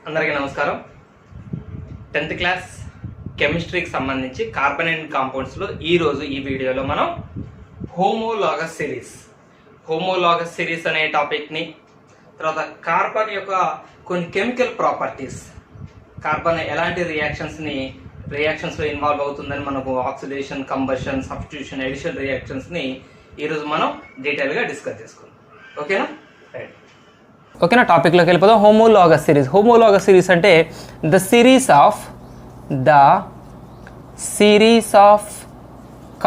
అందరికీ నమస్కారం. 10th class కెమిస్ట్రీకి సంబంధించి కార్బన్ అండ్ కాంపౌండ్స్లో ఈరోజు ఈ వీడియోలో మనం హోమోలాగస్ సిరీస్ అనే టాపిక్ని, తర్వాత కార్బన్ యొక్క కొన్ని కెమికల్ ప్రాపర్టీస్, కార్బన్ ఎలాంటి రియాక్షన్స్లో ఇన్వాల్వ్ అవుతుందని మనకు ఆక్సిడేషన్, కంబషన్, సబ్స్టిట్యూషన్, ఎడిషన్ రియాక్షన్స్ని ఈరోజు మనం డీటెయిల్గా డిస్కస్ చేసుకుందాం. ఓకేనా? రైట్. ఓకేనా, టాపిక్లోకి వెళ్ళిపోదాం. హోమోలాగస్ సిరీస్ అంటే the series of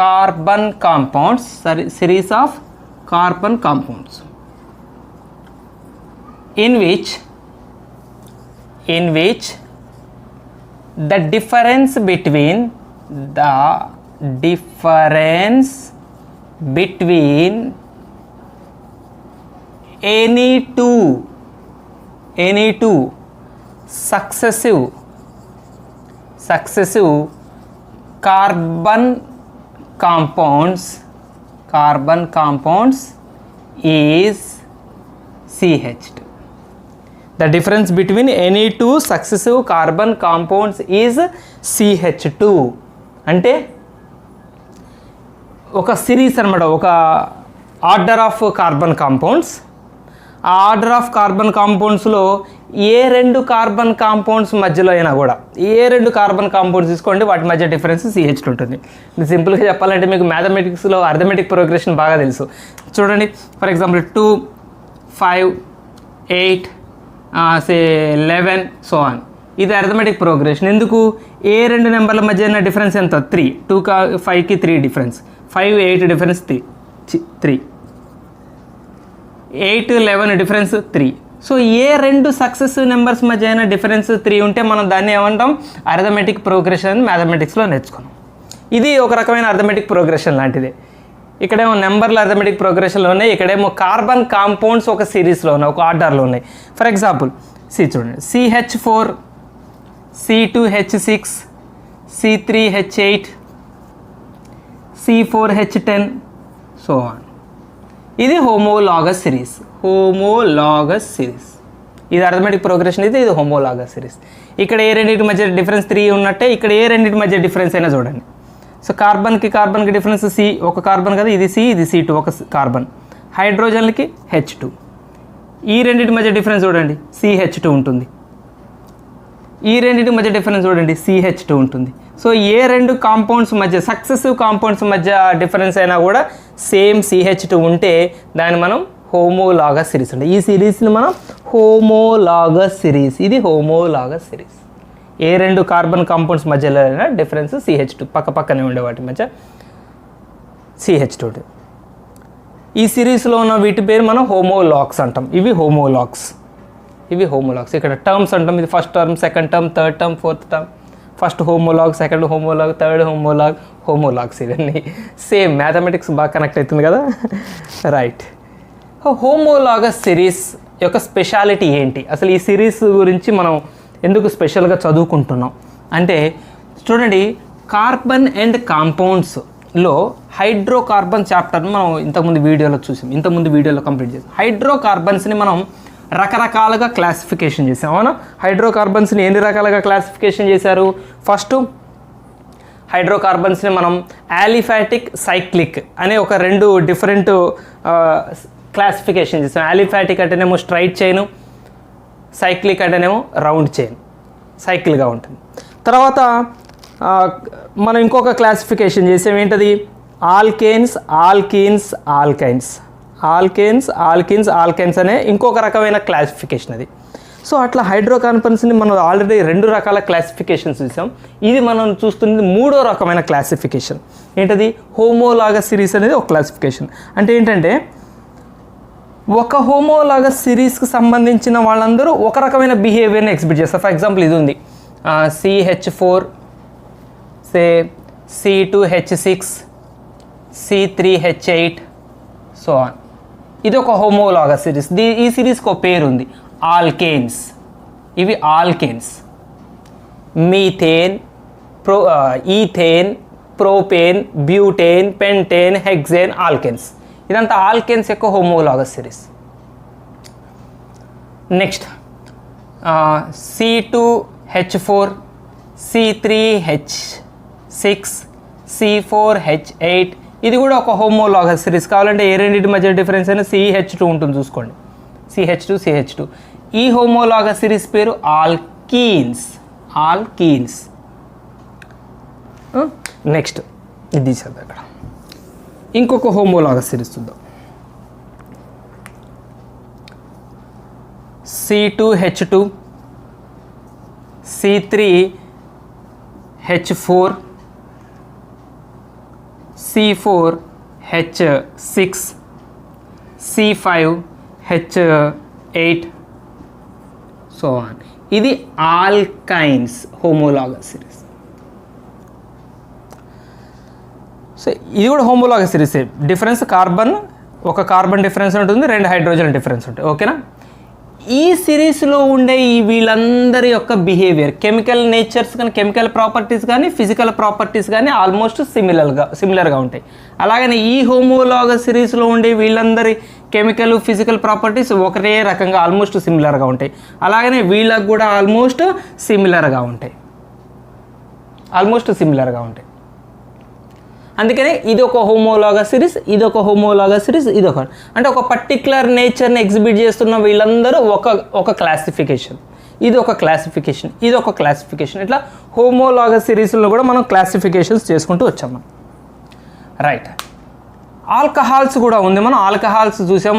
carbon compounds in which the difference between any two successive carbon compounds is CH2. The difference between any two successive carbon compounds is CH2. అంటే ఒక series అన్నమాట, ఒక order of carbon compounds. ఆ order of carbon కాంపౌండ్స్లో ఏ రెండు carbon compounds మధ్యలో అయినా కూడా, ఏ రెండు కార్బన్ కాంపౌండ్స్ తీసుకోండి, వాటి మధ్య డిఫరెన్స్ CH2 ఉంటుంది. ఇది సింపుల్గా చెప్పాలంటే మీకు మ్యాథమెటిక్స్లో అర్థమెటిక్ ప్రోగ్రెషన్ బాగా తెలుసు. చూడండి, ఫర్ ఎగ్జాంపుల్ 2, 5, 8, 11 సో ఆన్. ఇది అర్థమెటిక్ ప్రోగ్రెషన్. ఎందుకు? ఏ రెండు నెంబర్ల మధ్య డిఫరెన్స్ ఎంత? 3. 2, 5కి 3 డిఫరెన్స్, 5, 8 డిఫరెన్స్ 3, 8, 11 డిఫరెన్స్ 3. సో ఏ రెండు సక్సెసివ్ నెంబర్స్ మధ్య అయినా డిఫరెన్స్ 3 ఉంటే మనం దాన్ని ఏమంటాం? అర్థమెటిక్ ప్రోగ్రెషన్ అని మ్యాథమెటిక్స్లో నేర్చుకున్నాం. ఇది ఒక రకమైన అర్థమెటిక్ ప్రోగ్రెషన్ లాంటిదే. ఇక్కడేమో నెంబర్లు అర్థమెటిక్ ప్రోగ్రెషన్లో ఉన్నాయి, ఇక్కడేమో కార్బన్ కాంపౌండ్స్ ఒక సిరీస్లో ఉన్నాయి, ఒక ఆర్డర్లో ఉన్నాయి. ఫర్ ఎగ్జాంపుల్ చూడండి, CH4, C2H6, C3H8, C4H10 so on. ఇది హోమోలాగస్ సిరీస్. ఇది అర్థమెటిక్ ప్రోగ్రెషన్, ఇది హోమోలాగస్ సిరీస్. ఇక్కడ ఏ రెండింటి మధ్య డిఫరెన్స్ 3 ఉన్నట్టే ఇక్కడ ఏ రెండింటి మధ్య డిఫరెన్స్ అయినా చూడండి. సో కార్బన్కి డిఫరెన్స్ C, ఒక కార్బన్ కదా, ఇది C, ఇది C2 ఒక కార్బన్. హైడ్రోజన్లకి H2. ఈ రెండింటి మధ్య డిఫరెన్స్ చూడండి, CH2 ఉంటుంది. ఈ రెండింటి మధ్య డిఫరెన్స్ చూడండి, CH2 ఉంటుంది. సో ఏ రెండు కాంపౌండ్స్ మధ్య, సక్సెసివ్ కాంపౌండ్స్ మధ్య డిఫరెన్స్ అయినా కూడా సేమ్ CH2 ఉంటే దాన్ని మనం హోమోలాగస్ సిరీస్ అంటే ఈ సిరీస్ని మనం హోమోలాగస్ సిరీస్. ఇది హోమోలాగస్ సిరీస్. ఏ రెండు కార్బన్ కాంపౌండ్స్ మధ్యలో డిఫరెన్స్ CH2, పక్కనే ఉండే వాటి మధ్య CH2. ఈ సిరీస్లో ఉన్న వీటి పేరు మనం హోమోలాగ్స్ అంటాం. ఇవి హోమోలాగ్స్. ఇక్కడ టర్మ్స్ అంటాం. ఇది first term, second term, third term, fourth term. First homolog, second homolog, third homologs. ఇవన్నీ సేమ్. మ్యాథమెటిక్స్ బాగా కనెక్ట్ అవుతుంది కదా, రైట్. హోమోలాగస్ సిరీస్ యొక్క స్పెషాలిటీ ఏంటి? అసలు ఈ సిరీస్ గురించి మనం ఎందుకు స్పెషల్గా చదువుకుంటున్నాం అంటే, చూడండి, కార్బన్ అండ్ కాంపౌండ్స్లో హైడ్రోకార్బన్ చాప్టర్ని మనం ఇంతకుముందు వీడియోలో కంప్లీట్ చేసాం. హైడ్రోకార్బన్స్ని మనం రకరకాలుగా క్లాసిఫికేషన్ చేసాం. అవునా? హైడ్రోకార్బన్స్ని ఎన్ని రకాలుగా క్లాసిఫికేషన్ చేశారు? ఫస్ట్ హైడ్రోకార్బన్స్ని మనం ఆలిఫాటిక్, సైక్లిక్ అనే ఒక రెండు డిఫరెంట్ క్లాసిఫికేషన్ చేసాం. ఆలిఫాటిక్ అంటేనేమో స్ట్రైట్ చైను, సైక్లిక్ అంటేనేమో రౌండ్ చైన్, సైకిల్గా ఉంటుంది. తర్వాత మనం ఇంకొక క్లాసిఫికేషన్ చేసాం. ఏంటది? ఆల్కేన్స్ అనే ఇంకొక రకమైన క్లాసిఫికేషన్ అది. సో అట్లా హైడ్రోకార్బన్స్ని మనం ఆల్రెడీ 2 రకాల క్లాసిఫికేషన్స్ చూసాం. ఇది మనం చూస్తున్నది 3వ రకమైన క్లాసిఫికేషన్. ఏంటది? హోమోలాగస్ సిరీస్ అనేది ఒక క్లాసిఫికేషన్. అంటే ఏంటంటే, ఒక హోమోలాగస్ సిరీస్కి సంబంధించిన వాళ్ళందరూ ఒక రకమైన బిహేవియర్ని ఎగ్జిబిట్ చేస్తారు. ఫర్ ఎగ్జాంపుల్ ఇది ఉంది, CH4, C2H6, C3H8 so on. ఇది ఒక హోమోలాగస్ సిరీస్. ఈ సిరీస్కి ఒక పేరు ఉంది, ఆల్కేన్స్. ఇవి alkanes. Methane, ethane, propane, butane, pentane, hexane, alkenes. ఇదంతా ఆల్కెన్స్ యొక్క homologous series. Next C2H4, C3H6, C4H8. ఇది కూడా ఒక హోమోలాగస్ సిరీస్. కావాలంటే ఏ రెండింటి మధ్య డిఫరెన్స్ అయినా CH2 ఉంటుంది చూసుకోండి, CH2. ఈ హోమోలాగస్ సిరీస్ పేరు ఆల్కీన్స్. నెక్స్ట్ ఇది చదువు అక్కడ. ఇంకొక హోమోలాగస్ సిరీస్ చూద్దాం. C2H2, C3H4, C4H6, C5H8, so on. ఇది ఆల్కైన్స్ హోమోలాగస్ సిరీస్. సో ఇది కూడా హోమోలాగస్ సిరీస్. డిఫరెన్స్ కార్బన్, ఒక కార్బన్ డిఫరెన్స్ ఉంటుంది, 2 హైడ్రోజన్ డిఫరెన్స్ ఉంటాయి. ఓకేనా? ఈ సిరీస్లో ఉండే ఈ వీళ్ళందరి యొక్క బిహేవియర్, కెమికల్ నేచర్స్ కానీ, కెమికల్ ప్రాపర్టీస్ కానీ, ఫిజికల్ ప్రాపర్టీస్ కానీ ఆల్మోస్ట్ సిమిలర్గా ఉంటాయి. అలాగనే ఈ హోమోలాగస్ సిరీస్లో ఉండే వీళ్ళందరి కెమికల్, ఫిజికల్ ప్రాపర్టీస్ ఒకటే రకంగా ఆల్మోస్ట్ సిమిలర్గా ఉంటాయి. అలాగనే వీళ్ళకు కూడా ఆల్మోస్ట్ సిమిలర్గా ఉంటాయి. అందుకనే ఇది ఒక హోమోలాగస్ సిరీస్, ఇది ఒక హోమోలాగస్ సిరీస్, ఇది ఒక, అంటే ఒక పర్టిక్యులర్ నేచర్ని ఎగ్జిబిట్ చేస్తున్న వీళ్ళందరూ ఒక క్లాసిఫికేషన్. ఇది ఒక క్లాసిఫికేషన్, ఇది ఒక క్లాసిఫికేషన్. ఇట్లా హోమోలాగస్ సిరీస్లో కూడా మనం క్లాసిఫికేషన్స్ చేసుకుంటూ వచ్చాం మనం. రైట్. ఆల్కహాల్స్ కూడా ఉంది. మనం ఆల్కహాల్స్ చూసాం.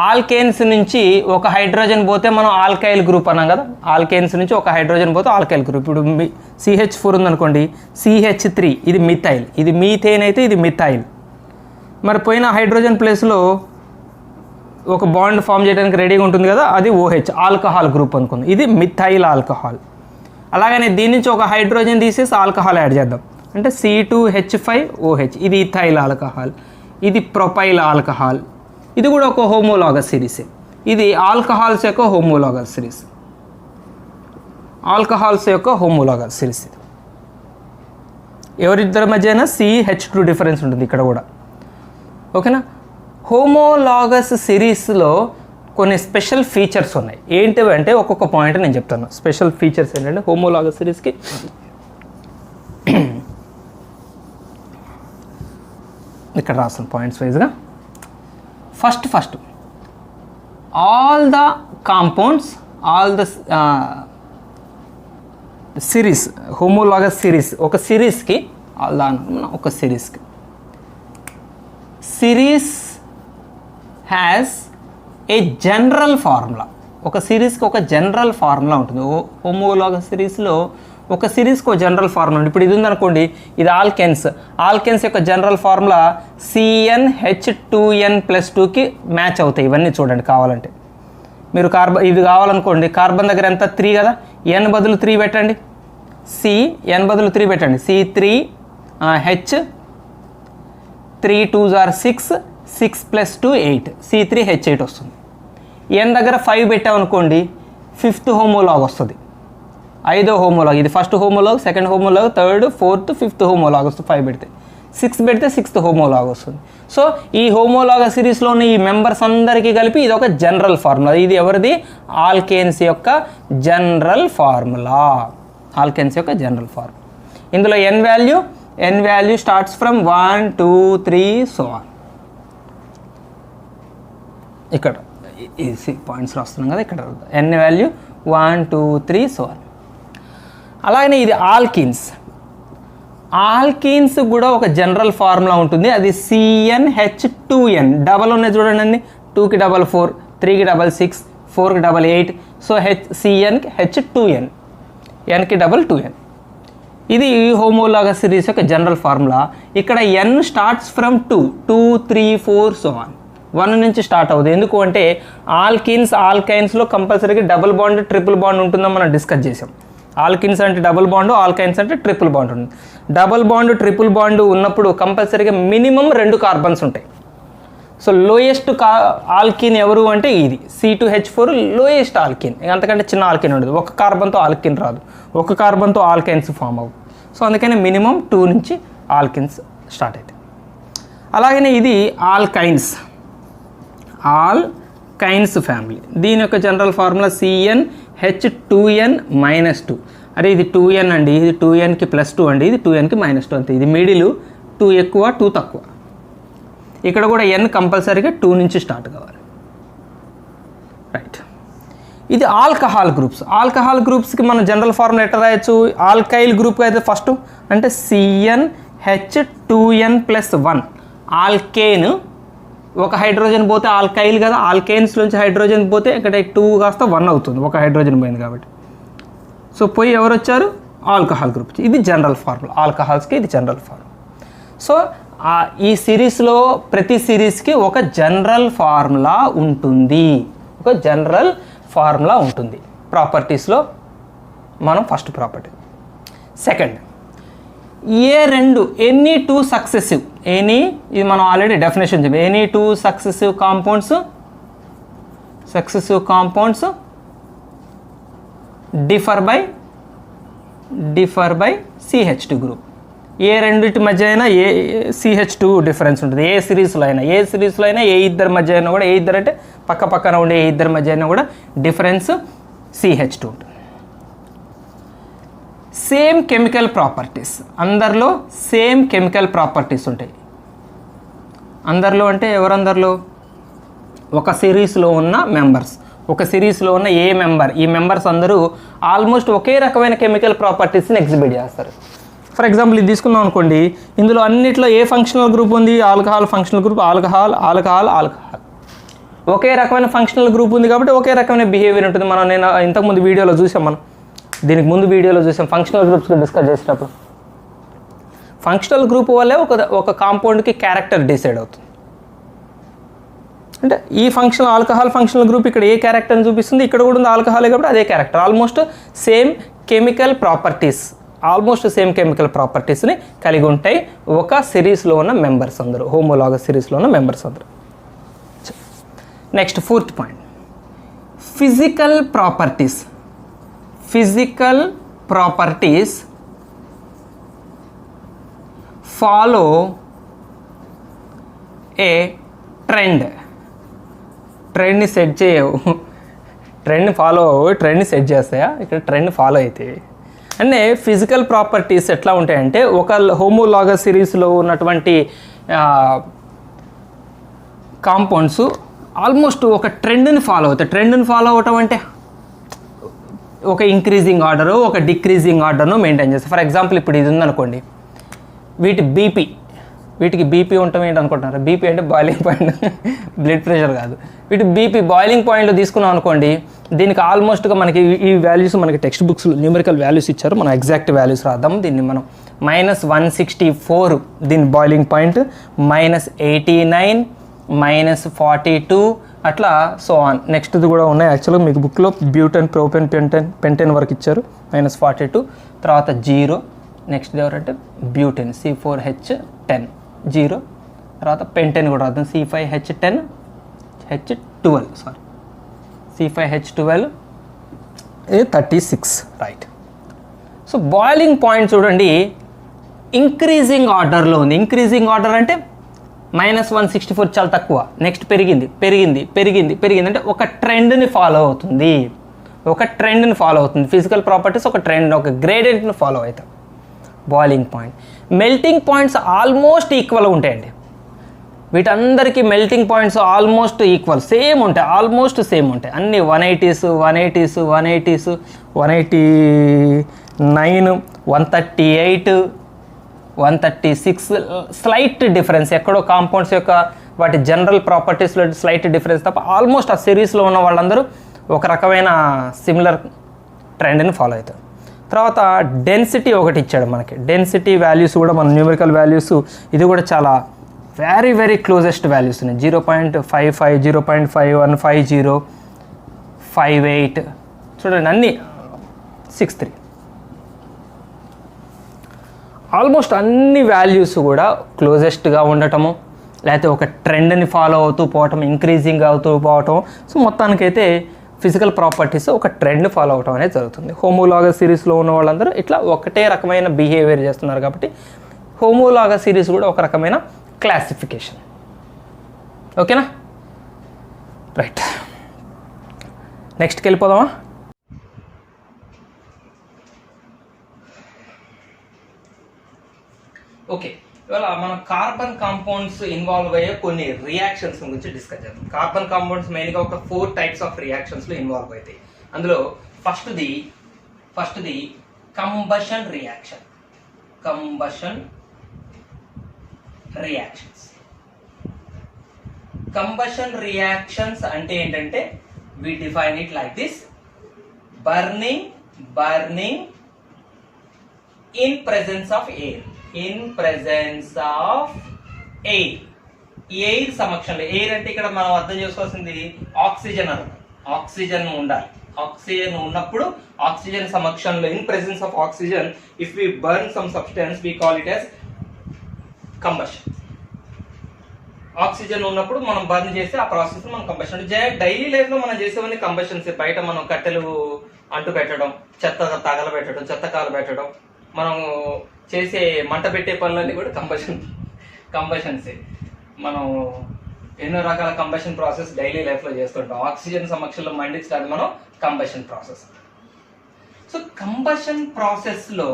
ఆల్కేన్స్ నుంచి ఒక హైడ్రోజన్ పోతే మనం ఆల్కైల్ గ్రూప్ అన్నాం కదా. ఆల్కేన్స్ నుంచి ఒక హైడ్రోజన్ పోతే ఆల్కైల్ గ్రూప్. ఇప్పుడు CH4 ఉందనుకోండి, CH3 ఇది మిథైల్, ఇది మీథేన్ అయితే ఇది మిథైల్. మరి పోయిన హైడ్రోజన్ ప్లేస్లో ఒక బాండ్ ఫామ్ చేయడానికి రెడీగా ఉంటుంది కదా, అది OH, ఆల్కహాల్ గ్రూప్ అనుకుంది. ఇది మిథైల్ ఆల్కహాల్. అలాగనే దీని నుంచి ఒక హైడ్రోజన్ తీసేసి ఆల్కహాల్ యాడ్ చేద్దాం, అంటే C2H5OH, ఇది ఇథైల్ ఆల్కహాల్. ఇది ప్రొపైల్ ఆల్కహాల్. ఇది కూడా ఒక హోమోలాగస్ సిరీస్. ఇది ఆల్కహాల్స్ యొక్క హోమోలాగస్ సిరీస్. ఎవరిద్దరి మధ్య అయినా CH2 డిఫరెన్స్ ఉంటుంది ఇక్కడ కూడా. ఓకేనా? హోమోలాగస్ సిరీస్లో కొన్ని స్పెషల్ ఫీచర్స్ ఉన్నాయి. ఏంటివి అంటే ఒక్కొక్క పాయింట్ నేను చెప్తాను. స్పెషల్ ఫీచర్స్ ఏంటంటే హోమోలాగస్ సిరీస్కి ఇక్కడ రాస్తాను పాయింట్స్ వైజ్గా. First all the compounds, all the series, homologous series, ఒక సిరీస్కి series has a general formula. ఒక సిరీస్కి ఒక జనరల్ ఫార్ములా ఉంటుంది. హోమోలాగస్ సిరీస్లో ఒక సిరీస్కి ఒక జనరల్ ఫార్ములా ఉంటుంది. ఇప్పుడు ఇది ఉందనుకోండి, ఇది ఆల్కెన్స్ యొక్క జనరల్ ఫార్ములా CnH2n+2కి మ్యాచ్ అవుతాయి. ఇవన్నీ చూడండి కావాలంటే. మీరు ఇది కావాలనుకోండి, కార్బన్ దగ్గర ఎంత 3 కదా, n బదులు 3 పెట్టండి, n బదులు 3 పెట్టండి, C3H 3 2s are 6, 6 + 2 8, C3H8 వస్తుంది. n దగ్గర 5 పెట్టామనుకోండి, 5th హోమోలాగ్ వస్తుంది, 5వ హోమోలాగ్. ఇది first homolog, second homolog, third, fourth, 5th homologue వస్తుంది. 5 పెడితే 6 పెడితే 6th హోమోలాగ్ వస్తుంది. సో ఈ హోమోలాగ సిరీస్లో ఉన్న ఈ మెంబర్స్ అందరికీ కలిపి ఇది ఒక జనరల్ ఫార్ములా. ఇది ఎవరిది? ఆల్కేన్స్ యొక్క జనరల్ ఫార్ములా. ఇందులో n value starts from 1 2 3 so on. ఇక్కడ పాయింట్స్ రాస్తున్నాం కదా, ఇక్కడ n వాల్యూ 1 2 3 సో ఆన్. అలాగనే ఇది ఆల్కీన్స్ కూడా ఒక జనరల్ ఫార్ములా ఉంటుంది. అది CnH2n. డబల్ ఉన్నాయి చూడండి అన్ని, 2కి 4, 3కి 6, 4కి 8. So CnH2n, nకి 2n. ఇది హోమోలాగస్ సిరీస్ యొక్క జనరల్ ఫార్ములా. ఇక్కడ n starts from 2 2 3 4 so on. 1 నుంచి స్టార్ట్ అవుతుంది. ఎందుకు అంటే ఆల్కైన్స్లో కంపల్సరీగా డబుల్ బాండ్, ట్రిపుల్ బాండ్ ఉంటుందని మనం డిస్కస్ చేసాం. ఆల్కిన్స్ అంటే డబుల్ బాండ్, ఆల్కైన్స్ అంటే ట్రిపుల్ బాండ్ ఉంటుంది. డబుల్ బాండ్, ట్రిపుల్ బాండ్ ఉన్నప్పుడు కంపల్సరీగా మినిమం 2 కార్బన్స్ ఉంటాయి. సో లోయెస్ట్ ఆల్కిన్ ఎవరు అంటే ఇది C2H4 లోయెస్ట్ ఆల్కిన్. అంతకంటే చిన్న ఆల్కిన్ ఉండదు. ఒక కార్బన్తో ఆల్కిన్ రాదు, ఒక కార్బన్తో ఆల్కైన్స్ ఫామ్ అవ్వు. సో అందుకని మినిమం 2 నుంచి ఆల్కిన్స్ స్టార్ట్ అవుతాయి. అలాగనే ఇది ఆల్కైన్స్ కైన్స్ ఫ్యామిలీ. దీని యొక్క జనరల్ ఫార్ములా CnH2n-2. అరే ఇది 2n అండి, ఇది 2nకి +2 అండి, ఇది 2nకి -2 అంతే. ఇది మిడిల్ 2 ఎక్కువ 2 తక్కువ. ఇక్కడ కూడా n కంపల్సరీగా 2 నుంచి స్టార్ట్ కావాలి. రైట్. ఇది ఆల్కహాల్ గ్రూప్స్. ఆల్కహాల్ గ్రూప్స్కి మనం జనరల్ ఫార్ములా ఎట్లా రాయొచ్చు? ఆల్కైల్ గ్రూప్కి అయితే ఫస్ట్ అంటే CnH2n+1. ఆల్కేన్ ఒక హైడ్రోజన్ పోతే ఆల్కైల్ కదా, ఆల్కేన్స్ నుంచి హైడ్రోజన్ పోతే ఇక్కడ 2 కాస్త 1 అవుతుంది, ఒక హైడ్రోజన్ పోయింది కాబట్టి. సో పోయి ఎవరు వచ్చారు? Alcohol group. ఇది జనరల్ ఫార్ములా, ఆల్కహాల్స్కి ఇది జనరల్ ఫార్ములా. సో ఈ సిరీస్లో ప్రతి సిరీస్కి ఒక జనరల్ ఫార్ములా ఉంటుంది, ఒక జనరల్ ఫార్ములా ఉంటుంది. ప్రాపర్టీస్లో మనం first property. Second, any two successive, ఇది మనం ఆల్రెడీ డెఫినేషన్ చెప్పాం. Any two successive compounds differ by CH2 group. ఏ రెండింటి మధ్య అయినా CH2 డిఫరెన్స్ ఉంటుంది. ఏ సిరీస్లో అయినా ఏ ఇద్దరి మధ్య అయినా కూడా, ఏ ఇద్దరు అంటే పక్క పక్కన ఉండే ఏ ఇద్దరి మధ్య అయినా కూడా డిఫరెన్స్ CH2 ఉంటుంది. సేమ్ కెమికల్ ప్రాపర్టీస్, అందరిలో సేమ్ కెమికల్ ప్రాపర్టీస్ ఉంటాయి. అందరిలో అంటే ఎవరందరిలో? ఒక సిరీస్లో ఉన్న మెంబర్స్, ఒక సిరీస్లో ఉన్న ఈ మెంబర్స్ అందరూ ఆల్మోస్ట్ ఒకే రకమైన కెమికల్ ప్రాపర్టీస్ని ఎగ్జిబిట్ చేస్తారు. ఫర్ ఎగ్జాంపుల్ ఇది తీసుకుందాం అనుకోండి, ఇందులో అన్నిట్లో ఏ ఫంక్షనల్ గ్రూప్ ఉంది? Alcohol functional group, alcohol. ఒకే రకమైన ఫంక్షనల్ గ్రూప్ ఉంది కాబట్టి ఒకే రకమైన బిహేవియర్ ఉంటుంది. నేను ఇంతకుముందు వీడియోలో చూసాం, దీనికి ముందు వీడియోలో చూసాం ఫంక్షనల్ గ్రూప్స్ డిస్కస్ చేసేటప్పుడు. ఫంక్షనల్ గ్రూప్ వల్లే ఒక కాంపౌండ్కి క్యారెక్టర్ డిసైడ్ అవుతుంది. అంటే ఈ ఆల్కహాల్ ఫంక్షనల్ గ్రూప్ ఇక్కడ ఏ క్యారెక్టర్ని చూపిస్తుంది, ఇక్కడ కూడా ఉంది ఆల్కహాలే కాబట్టి అదే క్యారెక్టర్. ఆల్మోస్ట్ సేమ్ కెమికల్ ప్రాపర్టీస్ని కలిగి ఉంటాయి ఒక సిరీస్లో ఉన్న మెంబర్స్ అందరూ, హోమోలాగస్ సిరీస్లో ఉన్న మెంబర్స్ అందరూ. Next 4th point, physical properties follow ఏ ట్రెండ్ని సెట్ చేయవు. ట్రెండ్ని ఫాలో అవ్వవు, ట్రెండ్ని సెట్ చేస్తాయా? ఇక్కడ ట్రెండ్ ఫాలో అయితే అంటే ఫిజికల్ ప్రాపర్టీస్ ఎట్లా ఉంటాయంటే, ఒక హోమోలాగస్ సిరీస్లో ఉన్నటువంటి కాంపౌండ్స్ ఆల్మోస్ట్ ఒక ట్రెండ్ని ఫాలో అవుతాయి. ట్రెండ్ని ఫాలో అవటం అంటే ఒక ఇంక్రీజింగ్ ఆర్డరు, ఒక డిక్రీజింగ్ ఆర్డర్ను మెయింటైన్ చేస్తాయి. ఫర్ ఎగ్జాంపుల్ ఇప్పుడు ఇది ఉందనుకోండి, వీటికి బీపీ ఉండటం ఏంటి అనుకుంటున్నారు? బీపీ అంటే బాయిలింగ్ పాయింట్, బ్లడ్ ప్రెషర్ కాదు. వీటి బీపీ బాయిలింగ్ పాయింట్లో తీసుకున్నాం అనుకోండి, దీనికి ఆల్మోస్ట్గా మనకి ఈ వాల్యూస్ మనకి టెక్స్ట్ బుక్స్లో న్యూమరికల్ వాల్యూస్ ఇచ్చారు, మనం ఎగ్జాక్ట్ వాల్యూస్ రాద్దాం. దీన్ని మనం -164 దీని బాయిలింగ్ పాయింట్, -89, -42 అట్లా సో ఆన్. నెక్స్ట్ది కూడా ఉన్నాయి యాక్చువల్గా మీకు బుక్లో బ్యూటెన్, ప్రోపెన్, పెంటెన్ వరకు ఇచ్చారు, -42. తర్వాత 0. నెక్స్ట్ ఎవరంటే బ్యూటెన్, C4H10 0. తర్వాత పెంటెన్ కూడా రాద్దాం, C5H10 H12 C5H12 36 right. So boiling point చూడండి ఇంక్రీజింగ్ ఆర్డర్లో ఉంది. ఇంక్రీజింగ్ ఆర్డర్ అంటే -164 చాలా తక్కువ, నెక్స్ట్ పెరిగింది అంటే ఒక ట్రెండ్ని ఫాలో అవుతుంది. ఫిజికల్ ప్రాపర్టీస్ ఒక ట్రెండ్, ఒక గ్రేడియంట్ని ఫాలో అవుతాయి. Boiling point, melting points almost equal ఉంటాయండి. వీటందరికీ melting points almost equal, same ఉంటాయి, ఆల్మోస్ట్ సేమ్ ఉంటాయి. అన్నీ 180s, 189, 138, 136. స్లైట్ డిఫరెన్స్ ఎక్కడో కాంపౌండ్స్ యొక్క వాటి జనరల్ ప్రాపర్టీస్లో స్లైట్ డిఫరెన్స్ తప్ప ఆల్మోస్ట్ ఆ సిరీస్లో ఉన్న వాళ్ళందరూ ఒక రకమైన సిమిలర్ ట్రెండ్ని ఫాలో అవుతారు. తర్వాత డెన్సిటీ ఒకటి ఇచ్చాడు మనకి. డెన్సిటీ వాల్యూస్ కూడా మన న్యూమరికల్ వాల్యూస్ ఇది కూడా చాలా వెరీ వెరీ క్లోజెస్ట్ వాల్యూస్ ఉన్నాయి. 0.55, 0.5150, 58 చూడండి, అన్నీ 63. ఆల్మోస్ట్ అన్ని వాల్యూస్ కూడా క్లోజెస్ట్గా ఉండటము, లేకపోతే ఒక ట్రెండ్ని ఫాలో అవుతూ పోవటం, ఇంక్రీజింగ్ అవుతూ పోవటం. సో మొత్తానికైతే ఫిజికల్ ప్రాపర్టీస్ ఒక ట్రెండ్ ఫాలో అవటం అనేది జరుగుతుంది. హోమోలాగస్ సిరీస్లో ఉన్న వాళ్ళందరూ ఇట్లా ఒకటే రకమైన బిహేవియర్ చేస్తున్నారు కాబట్టి హోమోలాగస్ సిరీస్ కూడా ఒక రకమైన క్లాసిఫికేషన్. ఓకేనా? రైట్. నెక్స్ట్కి వెళ్ళిపోదామా? ఓకే, ఇవాళ మనం కార్బన్ కాంపౌండ్స్ ఇన్వాల్వ్ అయ్యే కొన్ని రియాక్షన్స్ గురించి డిస్కస్ చేద్దాం. కార్బన్ కాంపౌండ్స్ మెయిన్గా ఒక 4 టైప్స్ ఆఫ్ రియాక్షన్స్లో ఇన్వాల్వ్ అవుతాయి. అందులో ఫస్ట్ది కంబషన్ రియాక్షన్. కంబషన్ రియాక్షన్స్ అంటే ఏంటంటే we define it like this: burning in presence of air. Air సమక్షంలో. ఎయిర్ అంటే ఇక్కడ మనం అర్థం చేసుకోవాల్సింది ఆక్సిజన్ అన్నమాట. ఆక్సిజన్ ఉండాలి. ఆక్సిజన్ ఉన్నప్పుడు ఆక్సిజన్ సమక్షంలో, in presence of oxygen, if we burn some substance we call it as combustion. Oxygen ఉన్నప్పుడు మనం బర్న్ చేస్తే ఆ ప్రాసెస్ మనం కంబషన్. డైలీ లైఫ్ లో మనం చేసేవన్నీ కంబషన్స్. బయట మనం కట్టెలు అంటు పెట్టడం, చెత్త తగలబెట్టడం, చెత్త కాలబెట్టడం, మనం చేసే మంట పెట్టే పనులన్నీ కూడా కంబషన్సే. మనం ఎన్నో రకాల కంబషన్ ప్రాసెస్ డైలీ లైఫ్ లో చేస్తుంటాం. ఆక్సిజన్ సమక్షంలో మండించడానికి మనం combustion process. So combustion process లో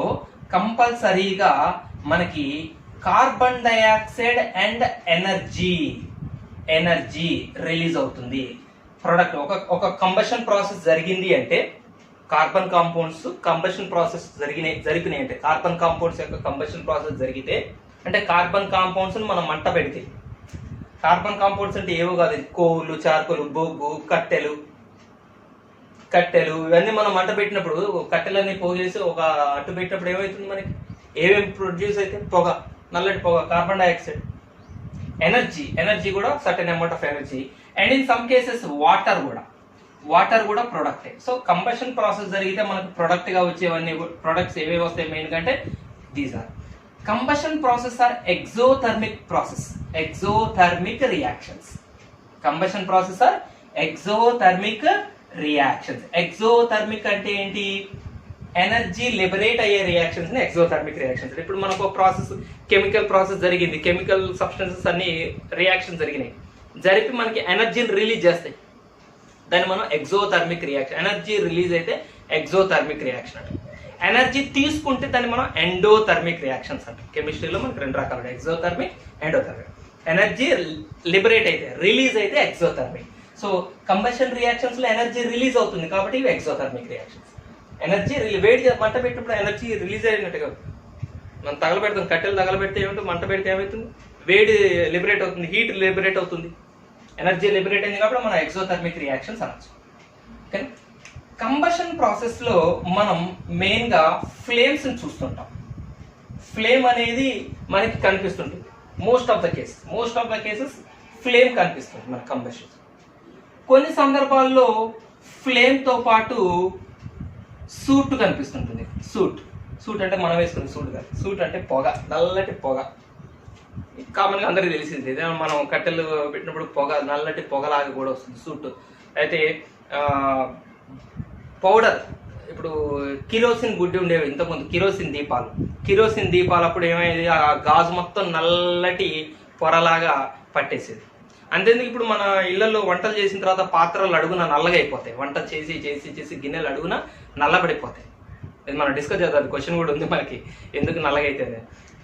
కంపల్సరీగా మనకి carbon dioxide and energy release అవుతుంది. ప్రొడక్ట్ ఒక కంబషన్ ప్రాసెస్ జరిగింది అంటే, కార్బన్ కాంపౌండ్స్ కంబషన్ ప్రాసెస్ జరిపినాయి అంటే, కార్బన్ కాంపౌండ్స్ యొక్క కంబషన్ ప్రాసెస్ జరిగితే అంటే, కార్బన్ కాంపౌండ్స్ మనం మంట పెడితే, కార్బన్ కాంపౌండ్స్ అంటే ఏవో కాదు, కోళ్ళు, చార్కోలు, బొగ్గు, కట్టెలు ఇవన్నీ మనం మంట పెట్టినప్పుడు, కట్టెలన్నీ పోగేసి ఒక అట్టు పెట్టినప్పుడు ఏమవుతుంది, మనకి ఏమేమి ప్రొడ్యూస్ అయితే? పొగ, నల్లటి పొగ, కార్బన్ డైఆక్సైడ్. ఎనర్జీ కూడా certain amount of energy. And in some cases water కూడా ప్రొడక్టే. సో కంబషన్ ప్రాసెస్ జరిగితే మనకు ప్రొడక్ట్ గా వచ్చేవన్నీ ప్రొడక్ట్స్ ఏవేవి వస్తాయి మెయిన్ కంటే, these are combustion process are exothermic reactions. Combustion process are exothermic అంటే ఏంటి? ఎనర్జీ లిబరేట్ అయ్యే రియాక్షన్స్ ని ఎగ్జోథర్మిక్ రియాక్షన్స్. ఇప్పుడు మనకు ఒక ప్రాసెస్, కెమికల్ ప్రాసెస్ జరిగింది, కెమికల్ సబ్స్టెన్సెస్ అన్ని రియాక్షన్ జరిపి మనకి ఎనర్జీని రిలీజ్ చేస్తాయి, దాన్ని మనం ఎగ్జోథర్మిక్ రియాక్షన్. ఎనర్జీ రిలీజ్ అయితే ఎగ్జోథర్మిక్ రియాక్షన్ అంటే. ఎనర్జీ తీసుకుంటే దాన్ని మనం ఎండోథర్మిక్ రియాక్షన్స్ అంటాం. కెమిస్ట్రీలో మనకి 2 రకాలు, ఎగ్జోథర్మిక్, ఎండోథర్మిక్. ఎనర్జీ లిబరేట్ అయితే, రిలీజ్ అయితే ఎగ్జోథర్మిక్. సో కంబషన్ రియాక్షన్స్ లో ఎనర్జీ రిలీజ్ అవుతుంది కాబట్టి ఇవి ఎగ్జోథర్మిక్ రియాక్షన్స్. ఎనర్జీ వేడి మంట పెట్టినప్పుడు ఎనర్జీ రిలీజ్ అయినట్టుగా, మనం తగలబెడతాం, కట్టెలు తగలబెడితే ఏమిటో, మంట పెడితే ఏమవుతుంది? వేడి లిబరేట్ అవుతుంది, హీట్ లిబరేట్ అవుతుంది, ఎనర్జీ లిబరేట్ అయింది కాబట్టి మనం ఎగ్జోథర్మిక్ రియాక్షన్స్ అనొచ్చు. ఓకే, కంబషన్ ప్రాసెస్ లో మనం మెయిన్ గా ఫ్లేమ్స్ చూస్తుంటాం. ఫ్లేమ్ అనేది మనకి కనిపిస్తుంటుంది. Most of the cases flame కనిపిస్తుంది మన కంబషన్. కొన్ని సందర్భాల్లో ఫ్లేమ్ తో పాటు సూట్ కనిపిస్తుంటుంది. సూట్ అంటే మనం వేసుకునే సూట్ కాదు. సూట్ అంటే పొగ, నల్లటి పొగ. కామన్ గా అందరికి తెలిసింది, మనం కట్టెలు పెట్టినప్పుడు పొగ, నల్లటి పొగలాగా కూడా వస్తుంది సూట్. అయితే పౌడర్, ఇప్పుడు కిరోసిన్ గుడ్డి ఉండేవి ఇంతకుముందు, కిరోసిన్ దీపాలు అప్పుడు ఏమైంది, ఆ గాజు మొత్తం నల్లటి పొరలాగా పట్టేసేది. అంతేందుకు ఇప్పుడు మన ఇళ్లలో వంటలు చేసిన తర్వాత పాత్రలు అడుగున నల్లగా అయిపోతాయి. వంట చేసి గిన్నెలు అడుగున నల్లబడిపోతాయి. ఇది మనం డిస్కస్ చేద్దాం, క్వశ్చన్ కూడా ఉంది మనకి, ఎందుకు నల్లగా అయితే.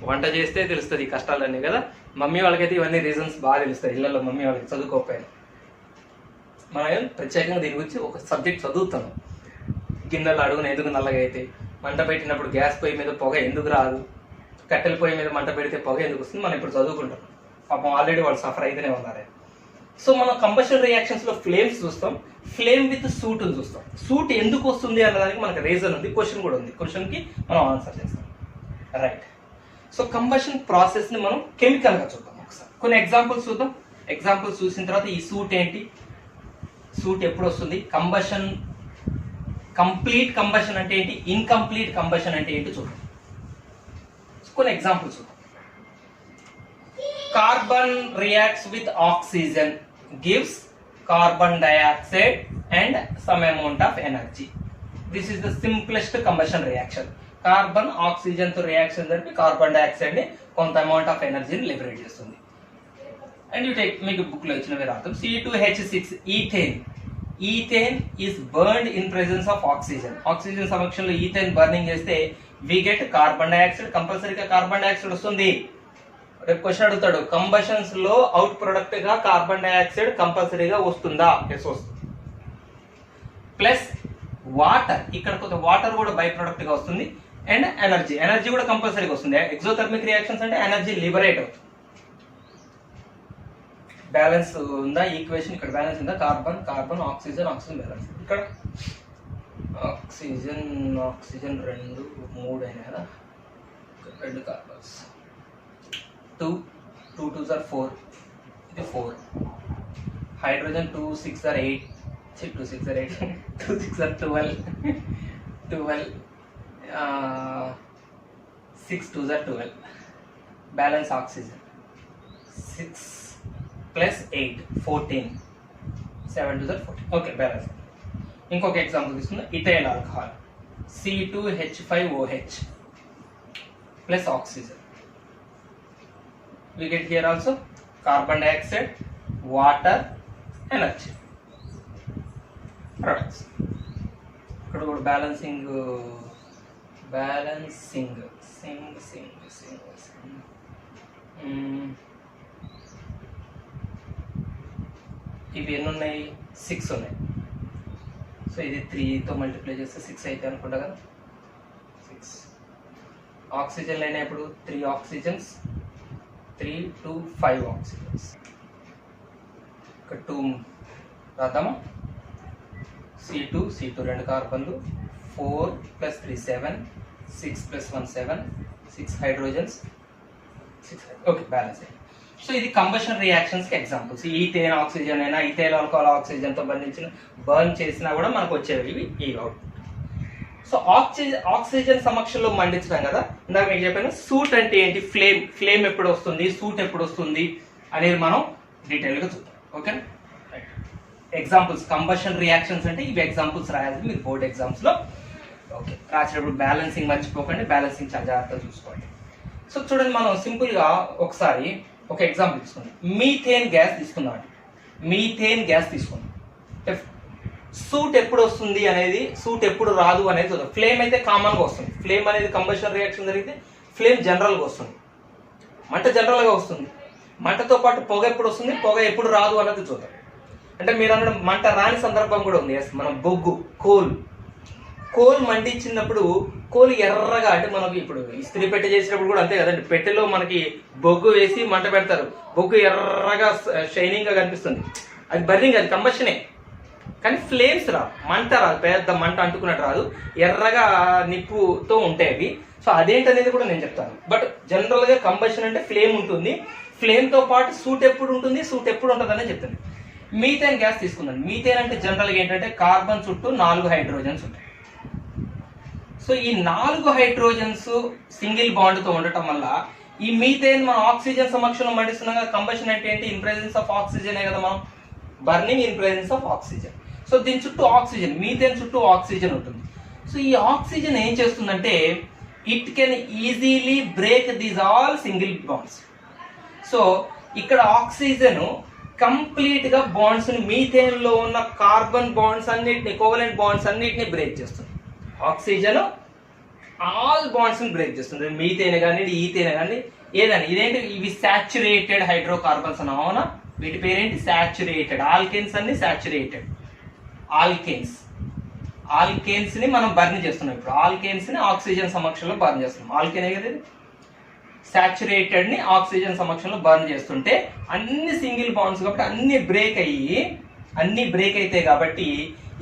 వంట చేస్తే తెలుస్తుంది ఈ కష్టాలన్నీ కదా. మమ్మీ వాళ్ళకైతే ఇవన్నీ రీజన్స్ బాగా తెలుస్తాయి, ఇళ్లలో మమ్మీ వాళ్ళకి చదువుకోకపోయినా. మనం ప్రత్యేకంగా దీని గురించి ఒక సబ్జెక్ట్ చదువుతాం. గిన్నెలు అడుగున ఎందుకు నల్లగా అయితే, మంట పెట్టినప్పుడు గ్యాస్ పొయ్యి మీద పొగ ఎందుకు రాదు, కట్టెల పొయ్యి మీద మంట పెడితే పొగ ఎందుకు వస్తుంది, మనం ఇప్పుడు చదువుకుంటాం. పాపం ఆల్రెడీ వాళ్ళు సఫర్ అయితేనే ఉన్నారు. సో మనం కంబషన్ రియాక్షన్స్ లో ఫ్లేమ్స్ చూస్తాం, ఫ్లేమ్ విత్ సూట్ చూస్తాం. సూట్ ఎందుకు వస్తుంది అన్నదానికి మనకు రీజన్ ఉంది, క్వశ్చన్ కూడా ఉంది. క్వశ్చన్ కి మనం ఆన్సర్ చేస్తాం. రైట్. సో కంబషన్ ప్రాసెస్ ని మనం కెమికల్ గా చూద్దాం. ఒకసారి కొన్ని ఎగ్జాంపుల్స్ చూద్దాం. ఎగ్జాంపుల్స్ చూసిన తర్వాత ఈ సూట్ ఏంటి, సూట్ ఎప్పుడు వస్తుంది, కంబషన్, కంప్లీట్ కంబషన్ అంటే ఏంటి, ఇన్కంప్లీట్ కంబషన్ అంటే ఏంటి చూద్దాం. కొన్ని ఎగ్జాంపుల్స్ చూద్దాం. Carbon reacts with oxygen, gives carbon dioxide and some amount of energy. This is the simplest combustion reaction. Carbon oxygen తో రియాక్షన్ జరిపి కార్బన్ డైఆక్సైడ్ ని కొంత అమౌంట్ ఆఫ్ ఎనర్జీని లిబరేట్ చేస్తుంది. అండ్ యూ టేక్, మీకు బుక్ లో ఇచ్చినవి రాద్దాం. C2H6 ethane. Ethane is burned in presence of oxygen. Oxygen సమక్షంలో ఈథేన్ బర్నింగ్ చేస్తే వి గెట్ కార్బన్ డైఆక్సైడ్. కంపల్సరీగా కార్బన్ డైఆక్సైడ్ వస్తుంది. రేపు క్వశ్చన్ అడుగుతాడు, కంబషన్స్ లో అవుట్ ప్రొడక్ట్ గా కార్బన్ డైఆక్సైడ్ కంపల్సరీగా వస్తుందా? ఎస్ వస్తుంది. ప్లస్ వాటర్, ఇక్కడ కొంత వాటర్ కూడా బై ప్రొడక్ట్ గా వస్తుంది. అండ్ ఎనర్జీ, ఎనర్జీ కూడా కంపల్సరీగా వస్తుంది. ఎగ్జోథర్మిక్ రియాక్షన్స్ అంటే ఎనర్జీ లిబరేట్ అవుతుంది. బ్యాలెన్స్ ఉందా ఈక్వేషన్? ఇక్కడ బ్యాలెన్స్ ఉందా? Carbon carbon oxygen oxygen balance. ఇక్కడ ఆక్సిజన్ ఆక్సిజన్ 2 3 అయినా కదా, 2 కార్బన్స్, 2 2 2s are 4, ఇది 4. Hydrogen 2 6 are 8, 2 6 are 8 2 6 are 12 12 6 2s are 12. Balance oxygen 6 plus 8 14, 7 2s are 14. Okay, balance. ఇంకొక ఎగ్జాంపుల్ తీసుకుందాం. Ethyl alcohol C2H5OH plus oxygen. We get here also carbon dioxide, water, energy, products. ఇక్కడ కూడా balancing ఇవి ఎన్ని ఉన్నాయి? 6 ఉన్నాయి. So ఇది 3తో మల్టిప్లై చేస్తే 6 అయితే అనుకుంటా కదా. 6 ఆక్సిజన్లు అయినప్పుడు 3 ఆక్సిజన్స్, 3 2 5 ఆక్సిజన్స్. ఇక్కడ 2 రాద్దామా? C2 2 కార్బన్లు, 4 + 3 7, 6 + 1 7, 6 hydrogens, 6. Okay, balance. So ఇది కంబషన్ రియాక్షన్స్ కి ఎగ్జాంపుల్స్. ఈథేన్ ఆక్సిజన్ అయినా, ఇథైల్ ఆల్కహాల్ ఆక్సిజన్ తో బర్న్ చేసినా కూడా మనకు వచ్చేవి ఈ అవుట్పుట్. సో ఆక్సిజన్ సమక్షంలో మండించడం కదా, ఇందాక మీకు చెప్పాను. సూట్ అంటే ఏంటి, ఫ్లేమ్ ఎప్పుడు వస్తుంది, సూట్ ఎప్పుడు వస్తుంది అనేది మనం డీటెయిల్ గా చూద్దాం. ఓకే, ఎగ్జాంపుల్స్ కంబషన్ రియాక్షన్స్ అంటే ఇవి ఎగ్జాంపుల్స్ రాయాలి మీరు బోర్డ్ ఎగ్జామ్స్ లో. ఓకే, రాసేటప్పుడు బ్యాలెన్సింగ్ మర్చిపోకండి, బ్యాలెన్సింగ్ చాలా జాగ్రత్తగా చూసుకోండి. సో చూడండి, మనం సింపుల్ గా ఒకసారి ఒక ఎగ్జాంపుల్ తీసుకుందాం. మీథేన్ గ్యాస్ తీసుకుందాం. మీథేన్ గ్యాస్ తీసుకుందాం. సూట్ ఎప్పుడు వస్తుంది అనేది, సూట్ ఎప్పుడు రాదు అనేది చూద్దాం. ఫ్లేమ్ అయితే కామన్ గా వస్తుంది. ఫ్లేమ్ అనేది కంబషన్ రియాక్షన్ జరిగితే ఫ్లేమ్ జనరల్ గా వస్తుంది, మంట జనరల్ గా వస్తుంది. మంటతో పాటు పొగ ఎప్పుడు వస్తుంది, పొగ ఎప్పుడు రాదు అన్నది చూద్దాం. అంటే మీరు అన్న మంట రాని సందర్భం కూడా ఉంది. మనం బొగ్గు, కోల్ మండించినప్పుడు కోల్ ఎర్రగా, అంటే మనకి ఇప్పుడు ఇస్త్రీ పెట్టె చేసినప్పుడు కూడా అంతే కదండి, పెట్టెలో మనకి బొగ్గు వేసి మంట పెడతారు. బొగ్గు ఎర్రగా షైనింగ్ గా కనిపిస్తుంది. అది బర్నింగ్, అది కంబషనే. కానీ ఫ్లేమ్స్ రాదు, మంట రాదు, పెద్ద మంట అంటుకున్నట్టు రాదు, ఎర్రగా నిప్పుతో ఉంటాయి అవి. సో అదేంటనేది కూడా నేను చెప్తాను. బట్ జనరల్ గా కంబషన్ అంటే ఫ్లేమ్ ఉంటుంది. ఫ్లేమ్ తో పాటు సూట్ ఎప్పుడు ఉంటుంది, సూట్ ఎప్పుడు ఉంటుంది అనేది చెప్తాను. మీథేన్ గ్యాస్ తీసుకుందాం. మీథేన్ అంటే జనరల్ గా ఏంటంటే కార్బన్ చుట్టూ 4 హైడ్రోజన్స్ ఉంటాయి. సో ఈ 4 హైడ్రోజన్స్ సింగిల్ బాండ్ తో ఉండటం వల్ల ఈ మీథేన్ మనం ఆక్సిజన్ సమక్షంలో మండిస్తున్నాం కదా. కంబషన్ అంటే ఏంటి, ఇన్ ప్రెసెన్స్ ఆఫ్ ఆక్సిజనే కదా, మనం burning in presence of oxygen. So దీని చుట్టూ ఆక్సిజన్, మీథేన్ చుట్టూ ఆక్సిజన్ ఉంటుంది. సో ఈ ఆక్సిజన్ ఏం చేస్తుందంటే it can easily break these all single bonds. So ఇక్కడ ఆక్సిజన్ కంప్లీట్ గా బాండ్స్ ని, మీథేన్ లో ఉన్న కార్బన్ బాండ్స్ అన్నిటిని, కోవలెంట్ బాండ్స్ అన్నిటిని బ్రేక్ చేస్తుంది. ఆక్సిజన్ ఆల్ బాండ్స్ ని బ్రేక్ చేస్తుంది. మీథేన్ కానీ, ఈథేన్ కానీ, ఏదని. ఇదేంటి, ఇవి సాచురేటెడ్ హైడ్రోకార్బన్స్ అన్నాం, అవునా? వీటి పేరేంటి, సాచురేటెడ్. ఆల్కేన్స్ అన్ని సాచురేటెడ్ ఆల్కేన్స్. ఆల్కేన్స్ ని మనం బర్న్ చేస్తున్నాం. ఇప్పుడు ఆల్కేన్స్ ని ఆక్సిజన్ సమక్షంలో బర్న్ చేస్తున్నాం. ఆల్కేనే కదా ఇది. సాచురేటెడ్ ని ఆక్సిజన్ సమక్షంలో బర్న్ చేస్తుంటే అన్ని సింగిల్ బాండ్స్ కాబట్టి అన్ని బ్రేక్ అయితే కాబట్టి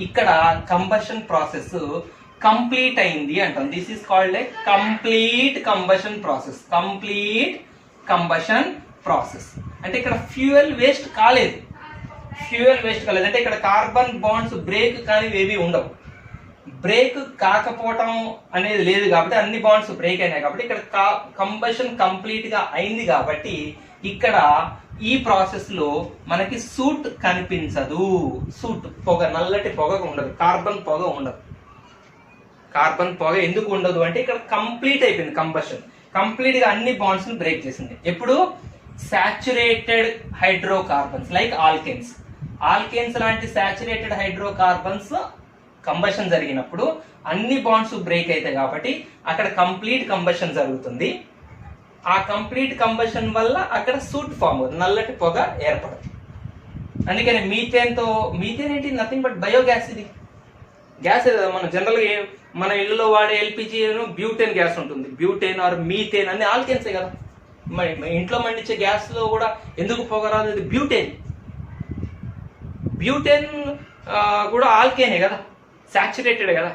ఇక్కడ కంబషన్ ప్రాసెస్ కంప్లీట్ అయింది అంటాం. This is called a complete combustion process. Complete combustion process అంటే ఇక్కడ ఫ్యూయల్ వేస్ట్ కాలేదు. అంటే ఇక్కడ కార్బన్ బాండ్స్ బ్రేక్ కానీ ఏవి ఉండవు. బ్రేక్ కాకపోవటం అనేది లేదు కాబట్టి అన్ని బాండ్స్ బ్రేక్ అయినాయి కాబట్టి ఇక్కడ కంబషన్ కంప్లీట్ గా అయింది కాబట్టి ఇక్కడ ఈ ప్రాసెస్ లో మనకి సూట్ కనిపించదు. సూట్ పొగ, నల్లటి పొగ ఉండదు, కార్బన్ పొగ ఉండదు. కార్బన్ పొగ ఎందుకు ఉండదు అంటే ఇక్కడ కంప్లీట్ అయిపోయింది కంబషన్. కంప్లీట్ గా అన్ని బాండ్స్ ని బ్రేక్ చేసింది. ఎప్పుడు saturated hydrocarbons like alkenes. Alkanes లాంటి సాచురేటెడ్ హైడ్రోకార్బన్స్ కంబషన్ జరిగినప్పుడు అన్ని బాండ్స్ బ్రేక్ అవుతాయి కాబట్టి అక్కడ కంప్లీట్ కంబషన్ జరుగుతుంది. ఆ కంప్లీట్ కంబషన్ వల్ల అక్కడ సూట్ ఫామ్ అవుతుంది, నల్లటి పొగ ఏర్పడుతుంది. అందుకని మీథేన్ ఏంటి, నథింగ్ బట్ బయోగ్యాస్. ఇది గ్యాస్ మన జనరల్గా మన ఇళ్ళలో వాడే ఎల్పిజి బ్యూటేన్ గ్యాస్ ఉంటుంది. బ్యూటేన్ ఆర్ మీథేన్ అన్ని ఆల్కేన్సే కదా. ఇంట్లో మండించే గ్యాస్ లో కూడా ఎందుకు పొగ రాదు? ఇది బ్యూటేన్. బ్యూటేన్ కూడా ఆల్కేనే కదా, సాచురేటెడ్ కదా.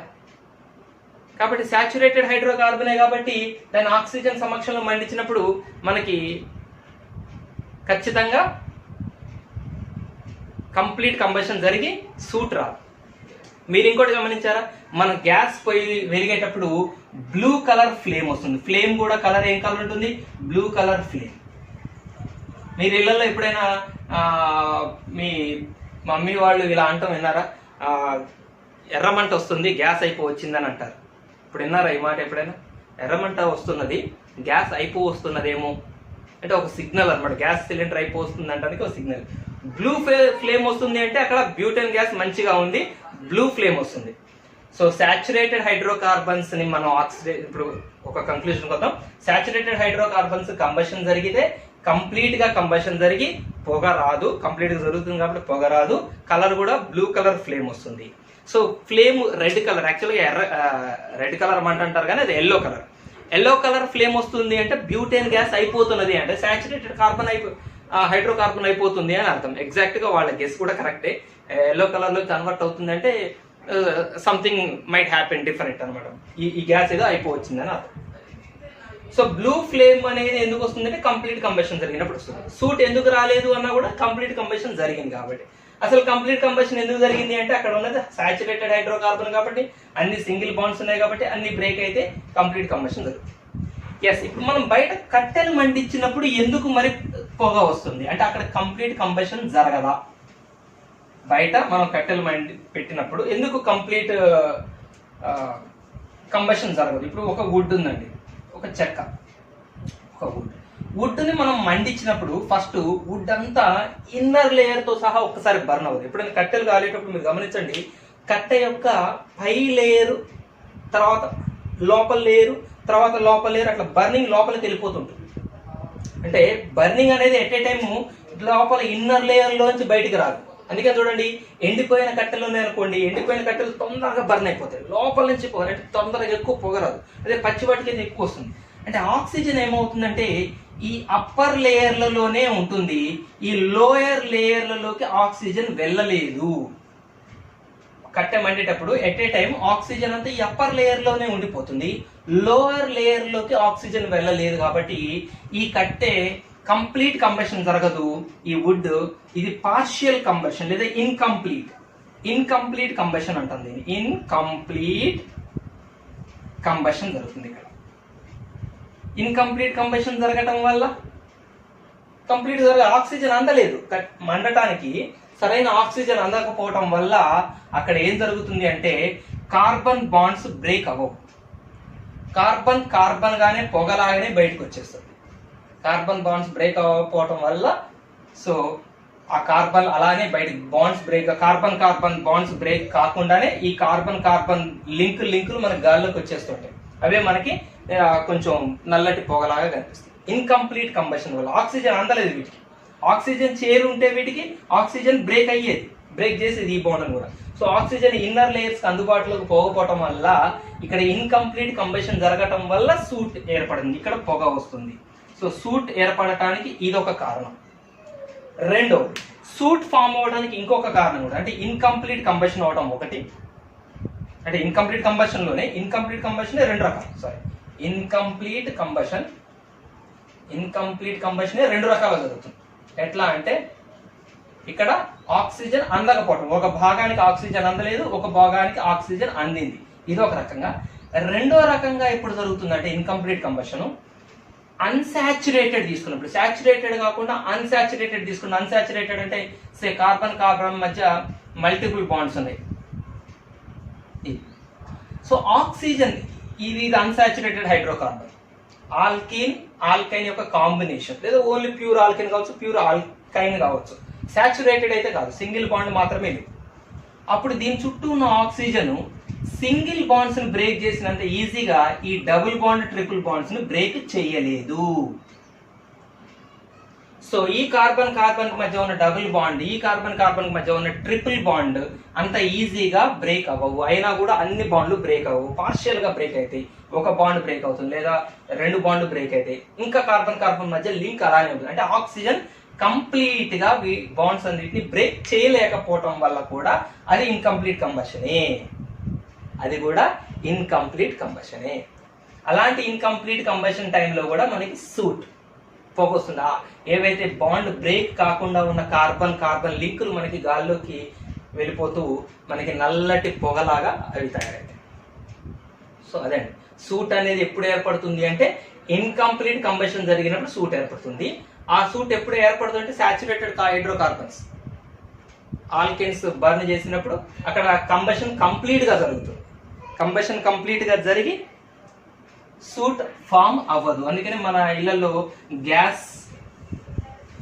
కాబట్టి సాచురేటెడ్ హైడ్రోకార్బనే కాబట్టి దాని ఆక్సిజన్ సమక్షంలో మండించినప్పుడు మనకి ఖచ్చితంగా కంప్లీట్ కంబషన్ జరిగి సూట్ రాదు. మీరు ఇంకోటి గమనించారా, మన గ్యాస్ పొయ్యి వెలిగేటప్పుడు బ్లూ కలర్ ఫ్లేమ్ వస్తుంది. ఫ్లేమ్ కూడా కలర్ ఏం కలర్ ఉంటుంది? Blue colour flame. మీరు ఇళ్లలో ఎప్పుడైనా మీ మమ్మీ వాళ్ళు ఇలా అంటాం విన్నారా? ఎర్రమంట వస్తుంది, గ్యాస్ వచ్చిందని అంటారు. ఇప్పుడు విన్నారా ఈ మాట ఎప్పుడైనా? ఎర్రమంట వస్తున్నది, గ్యాస్ వస్తున్నదేమో అంటే ఒక సిగ్నల్ అనమాట. గ్యాస్ సిలిండర్ వస్తుంది అంటానికి ఒక సిగ్నల్. బ్లూ ఫ్లేమ్ వస్తుంది అంటే అక్కడ బ్యూటేన్ గ్యాస్ మంచిగా ఉంది, బ్లూ ఫ్లేమ్ వస్తుంది. సో సాచురేటెడ్ హైడ్రోకార్బన్స్ ని మనం ఇప్పుడు ఒక కంక్లూజన్ వద్దాం. సాచురేటెడ్ హైడ్రోకార్బన్స్ కంబషన్ జరిగితే కంప్లీట్ గా కంబషన్ జరిగి పొగ రాదు. కంప్లీట్ గా జరుగుతుంది కాబట్టి పొగ రాదు. కలర్ కూడా బ్లూ కలర్ ఫ్లేమ్ వస్తుంది. సో ఫ్లేమ్ రెడ్ కలర్, యాక్చువల్గా రెడ్ కలర్ అంటారు కానీ అది ఎల్లో కలర్ ఫ్లేమ్ వస్తుంది అంటే బ్యూటేన్ గ్యాస్ అయిపోతున్నది, అంటే సాచురేటెడ్ హైడ్రోకార్బన్ అయిపోతుంది అని అర్థం. ఎగ్జాక్ట్ గా వాళ్ళ గెస్ కూడా కరెక్టే. ఎల్లో కలర్ లో కన్వర్ట్ అవుతుంది అంటే సంథింగ్ మైట్ హ్యాపెన్ డిఫరెంట్ అనమాట. ఈ గ్యాస్ ఏదో అయిపోవచ్చింది అని అర్థం. సో బ్లూ ఫ్లేమ్ అనేది ఎందుకు వస్తుందంటే కంప్లీట్ కంబషన్ జరిగినప్పుడు వస్తుంది. సూట్ ఎందుకు రాలేదు అన్నా కూడా కంప్లీట్ కంబషన్ జరిగింది కాబట్టి. అసలు కంప్లీట్ కంబషన్ ఎందుకు జరిగింది అంటే అక్కడ ఉన్నది సాచురేటెడ్ హైడ్రోకార్బన్ కాబట్టి, అన్ని సింగిల్ బాండ్స్ ఉన్నాయి కాబట్టి అన్ని బ్రేక్ అయితే కంప్లీట్ కంబషన్ జరుగుతుంది. ఎస్, ఇప్పుడు మనం బయట కట్టెలు మండించినప్పుడు ఎందుకు మరి పొగ వస్తుంది అంటే అక్కడ కంప్లీట్ కంబషన్ జరగదా? బయట మనం కట్టెలు పెట్టినప్పుడు ఎందుకు కంప్లీట్ కంబషన్ జరగదు? ఇప్పుడు ఒక వుడ్ ఉందండి, ఒక చెక్క, ఒక వుడ్ని మనం మండించినప్పుడు ఫస్ట్ వుడ్ అంతా ఇన్నర్ లేయర్తో సహా ఒక్కసారి బర్న్ అవుతుంది. ఎప్పుడైనా కట్టెలు కాలేటప్పుడు మీరు గమనించండి, కట్టె యొక్క పై లేయరు, తర్వాత లోపల లేయరు, తర్వాత లోపల లేయరు, అట్లా బర్నింగ్ లోపలికి వెళ్ళిపోతుంటుంది. అంటే బర్నింగ్ అనేది ఎట్ ఏ టైము లోపల ఇన్నర్ లేయర్లోంచి బయటికి రాదు. అందుకే చూడండి, ఎండిపోయిన కట్టెలు ఉన్నాయనుకోండి, ఎండిపోయిన కట్టెలు తొందరగా బర్న్ అయిపోతాయి, లోపల నుంచి పొగ అంటే తొందరగా ఎక్కువ పొగ రాదు. అదే పచ్చి వాటికి అయితే ఎక్కువ వస్తుంది. అంటే ఆక్సిజన్ ఏమవుతుందంటే ఈ అప్పర్ లేయర్లలోనే ఉంటుంది, ఈ లోయర్ లేయర్లలోకి ఆక్సిజన్ వెళ్ళలేదు. కట్టె మండేటప్పుడు ఎట్ ఏ టైం ఆక్సిజన్ అంతా ఈ అప్పర్ లేయర్లోనే ఉండిపోతుంది, లోయర్ లేయర్లోకి ఆక్సిజన్ వెళ్ళలేదు. కాబట్టి ఈ కట్టె కంప్లీట్ కంబషన్ జరగదు. ఈ వుడ్ ఇది పార్షియల్ కంబషన్ లేదా ఇన్కంప్లీట్ కంబషన్ అంటుంది. ఇన్కంప్లీట్ కంబషన్ జరుగుతుంది. ఇక్కడ ఇన్కంప్లీట్ కంబషన్ జరగటం వల్ల కంప్లీట్ ఆక్సిజన్ అందలేదు, మండటానికి సరైన ఆక్సిజన్ అందకపోవటం వల్ల అక్కడ ఏం జరుగుతుంది అంటే కార్బన్ బాండ్స్ బ్రేక్ అవ్వవు. కార్బన్ గానే పొగలాగానే బయటకు వచ్చేస్తుంది. కార్బన్ బాండ్స్ బ్రేక్ అవ్వకపోవటం వల్ల సో ఆ కార్బన్ అలానే బయటకు కార్బన్ బాండ్స్ బ్రేక్ కాకుండానే ఈ కార్బన్ లింకులు మనకి గాల్లోకి వచ్చేస్తుంటాయి. అవే మనకి కొంచెం నల్లటి పొగలాగా కనిపిస్తుంది. ఇన్కంప్లీట్ కంబషన్ వల్ల ఆక్సిజన్ అందలేదు వీటికి. ఆక్సిజన్ చేరుంటే వీటికి ఆక్సిజన్ బ్రేక్ చేసేది ఈ బాండ్ కూడా. సో ఆక్సిజన్ ఇన్నర్ లేయర్స్ అందుబాటులోకి పోకపోవటం వల్ల ఇక్కడ ఇన్కంప్లీట్ కంబషన్ జరగటం వల్ల సూట్ ఏర్పడింది, ఇక్కడ పొగ వస్తుంది. సో సూట్ ఏర్పడటానికి ఇదొక కారణం. రెండోది, సూట్ ఫామ్ అవడానికి ఇంకొక కారణం కూడా, అంటే ఇన్కంప్లీట్ కంబషన్ అవడం ఒకటి. అంటే ఇన్కంప్లీట్ కంబషన్ రెండు రకాలు. సారీ, ఇన్కంప్లీట్ కంబషన్ రెండు రకాలుగా జరుగుతుంది. ఎట్లా అంటే ఇక్కడ ఆక్సిజన్ అందకపోవటం, ఒక భాగానికి ఆక్సిజన్ అందలేదు, ఒక భాగానికి ఆక్సిజన్ అందింది, ఇది ఒక రకంగా. రెండో రకంగా ఎప్పుడు జరుగుతుందంటే ఇన్కంప్లీట్ కంబషన్ అన్సాచురేటెడ్ తీసుకున్నప్పుడు, సాచురేటెడ్ కాకుండా అన్సాచురేటెడ్ తీసుకున్న. అన్సాచురేటెడ్ అంటే సే కార్బన్ మధ్య మల్టిపుల్ బాండ్స్ ఉన్నాయి. సో ఆక్సిజన్ ఇది అన్సాచురేటెడ్ హైడ్రోకార్బన్, ఆల్కైన్ యొక్క కాంబినేషన్, లేదా ఓన్లీ ప్యూర్ ఆల్కైన్ కావచ్చు, ప్యూర్ ఆల్కైన్ కావచ్చు. సాచురేటెడ్ అయితే కాదు, సింగిల్ బాండ్ మాత్రమే లేవు. అప్పుడు దీని చుట్టూ ఉన్న ఆక్సిజన్ సింగిల్ బాండ్స్ ని బ్రేక్ చేసినంత ఈజీగా ఈ డబుల్ బాండ్ ట్రిపుల్ బాండ్స్ ని బ్రేక్ చేయలేదు. సో ఈ కార్బన్ కార్బన్ మధ్య ఉన్న డబుల్ బాండ్, ఈ కార్బన్ కార్బన్ మధ్య ఉన్న ట్రిపుల్ బాండ్ అంత ఈజీగా బ్రేక్ అవ్వవు. అయినా కూడా అన్ని బాండ్లు బ్రేక్ అవ్వవు, పార్షియల్ గా బ్రేక్ అవుతాయి. ఒక బాండ్ బ్రేక్ అవుతుంది లేదా 2 బాండ్లు బ్రేక్ అవుతాయి. ఇంకా కార్బన్ కార్బన్ మధ్య లింక్ అలానే ఉంటుంది. అంటే ఆక్సిజన్ కంప్లీట్ గా బాండ్స్ అన్నిటిని బ్రేక్ చేయలేకపోవటం వల్ల కూడా అది ఇన్కంప్లీట్ కంబషనే. అది కూడా ఇన్కంప్లీట్ కంబషనే. అలాంటి ఇన్కంప్లీట్ కంబషన్ టైంలో కూడా మనకి సూట్ పొగ వస్తుంది. ఏవైతే బాండ్ బ్రేక్ కాకుండా ఉన్న కార్బన్ కార్బన్ లింకులు మనకి గాల్లోకి వెళ్ళిపోతూ మనకి నల్లటి పొగలాగా అవి తయారవుతాయి. సో అదే అండి, సూట్ అనేది ఎప్పుడు ఏర్పడుతుంది అంటే ఇన్కంప్లీట్ కంబషన్ జరిగినప్పుడు సూట్ ఏర్పడుతుంది. ఆ సూట్ ఎప్పుడు ఏర్పడుతుంది అంటే సాచురేటెడ్ హైడ్రోకార్బన్స్ ఆల్కెన్స్ బర్న్ చేసినప్పుడు అక్కడ కంబషన్ కంప్లీట్ గా జరుగుతుంది. కంబషన్ కంప్లీట్ గా జరిగి సూట్ ఫామ్ అవ్వదు. అందుకని మన ఇళ్లలో గ్యాస్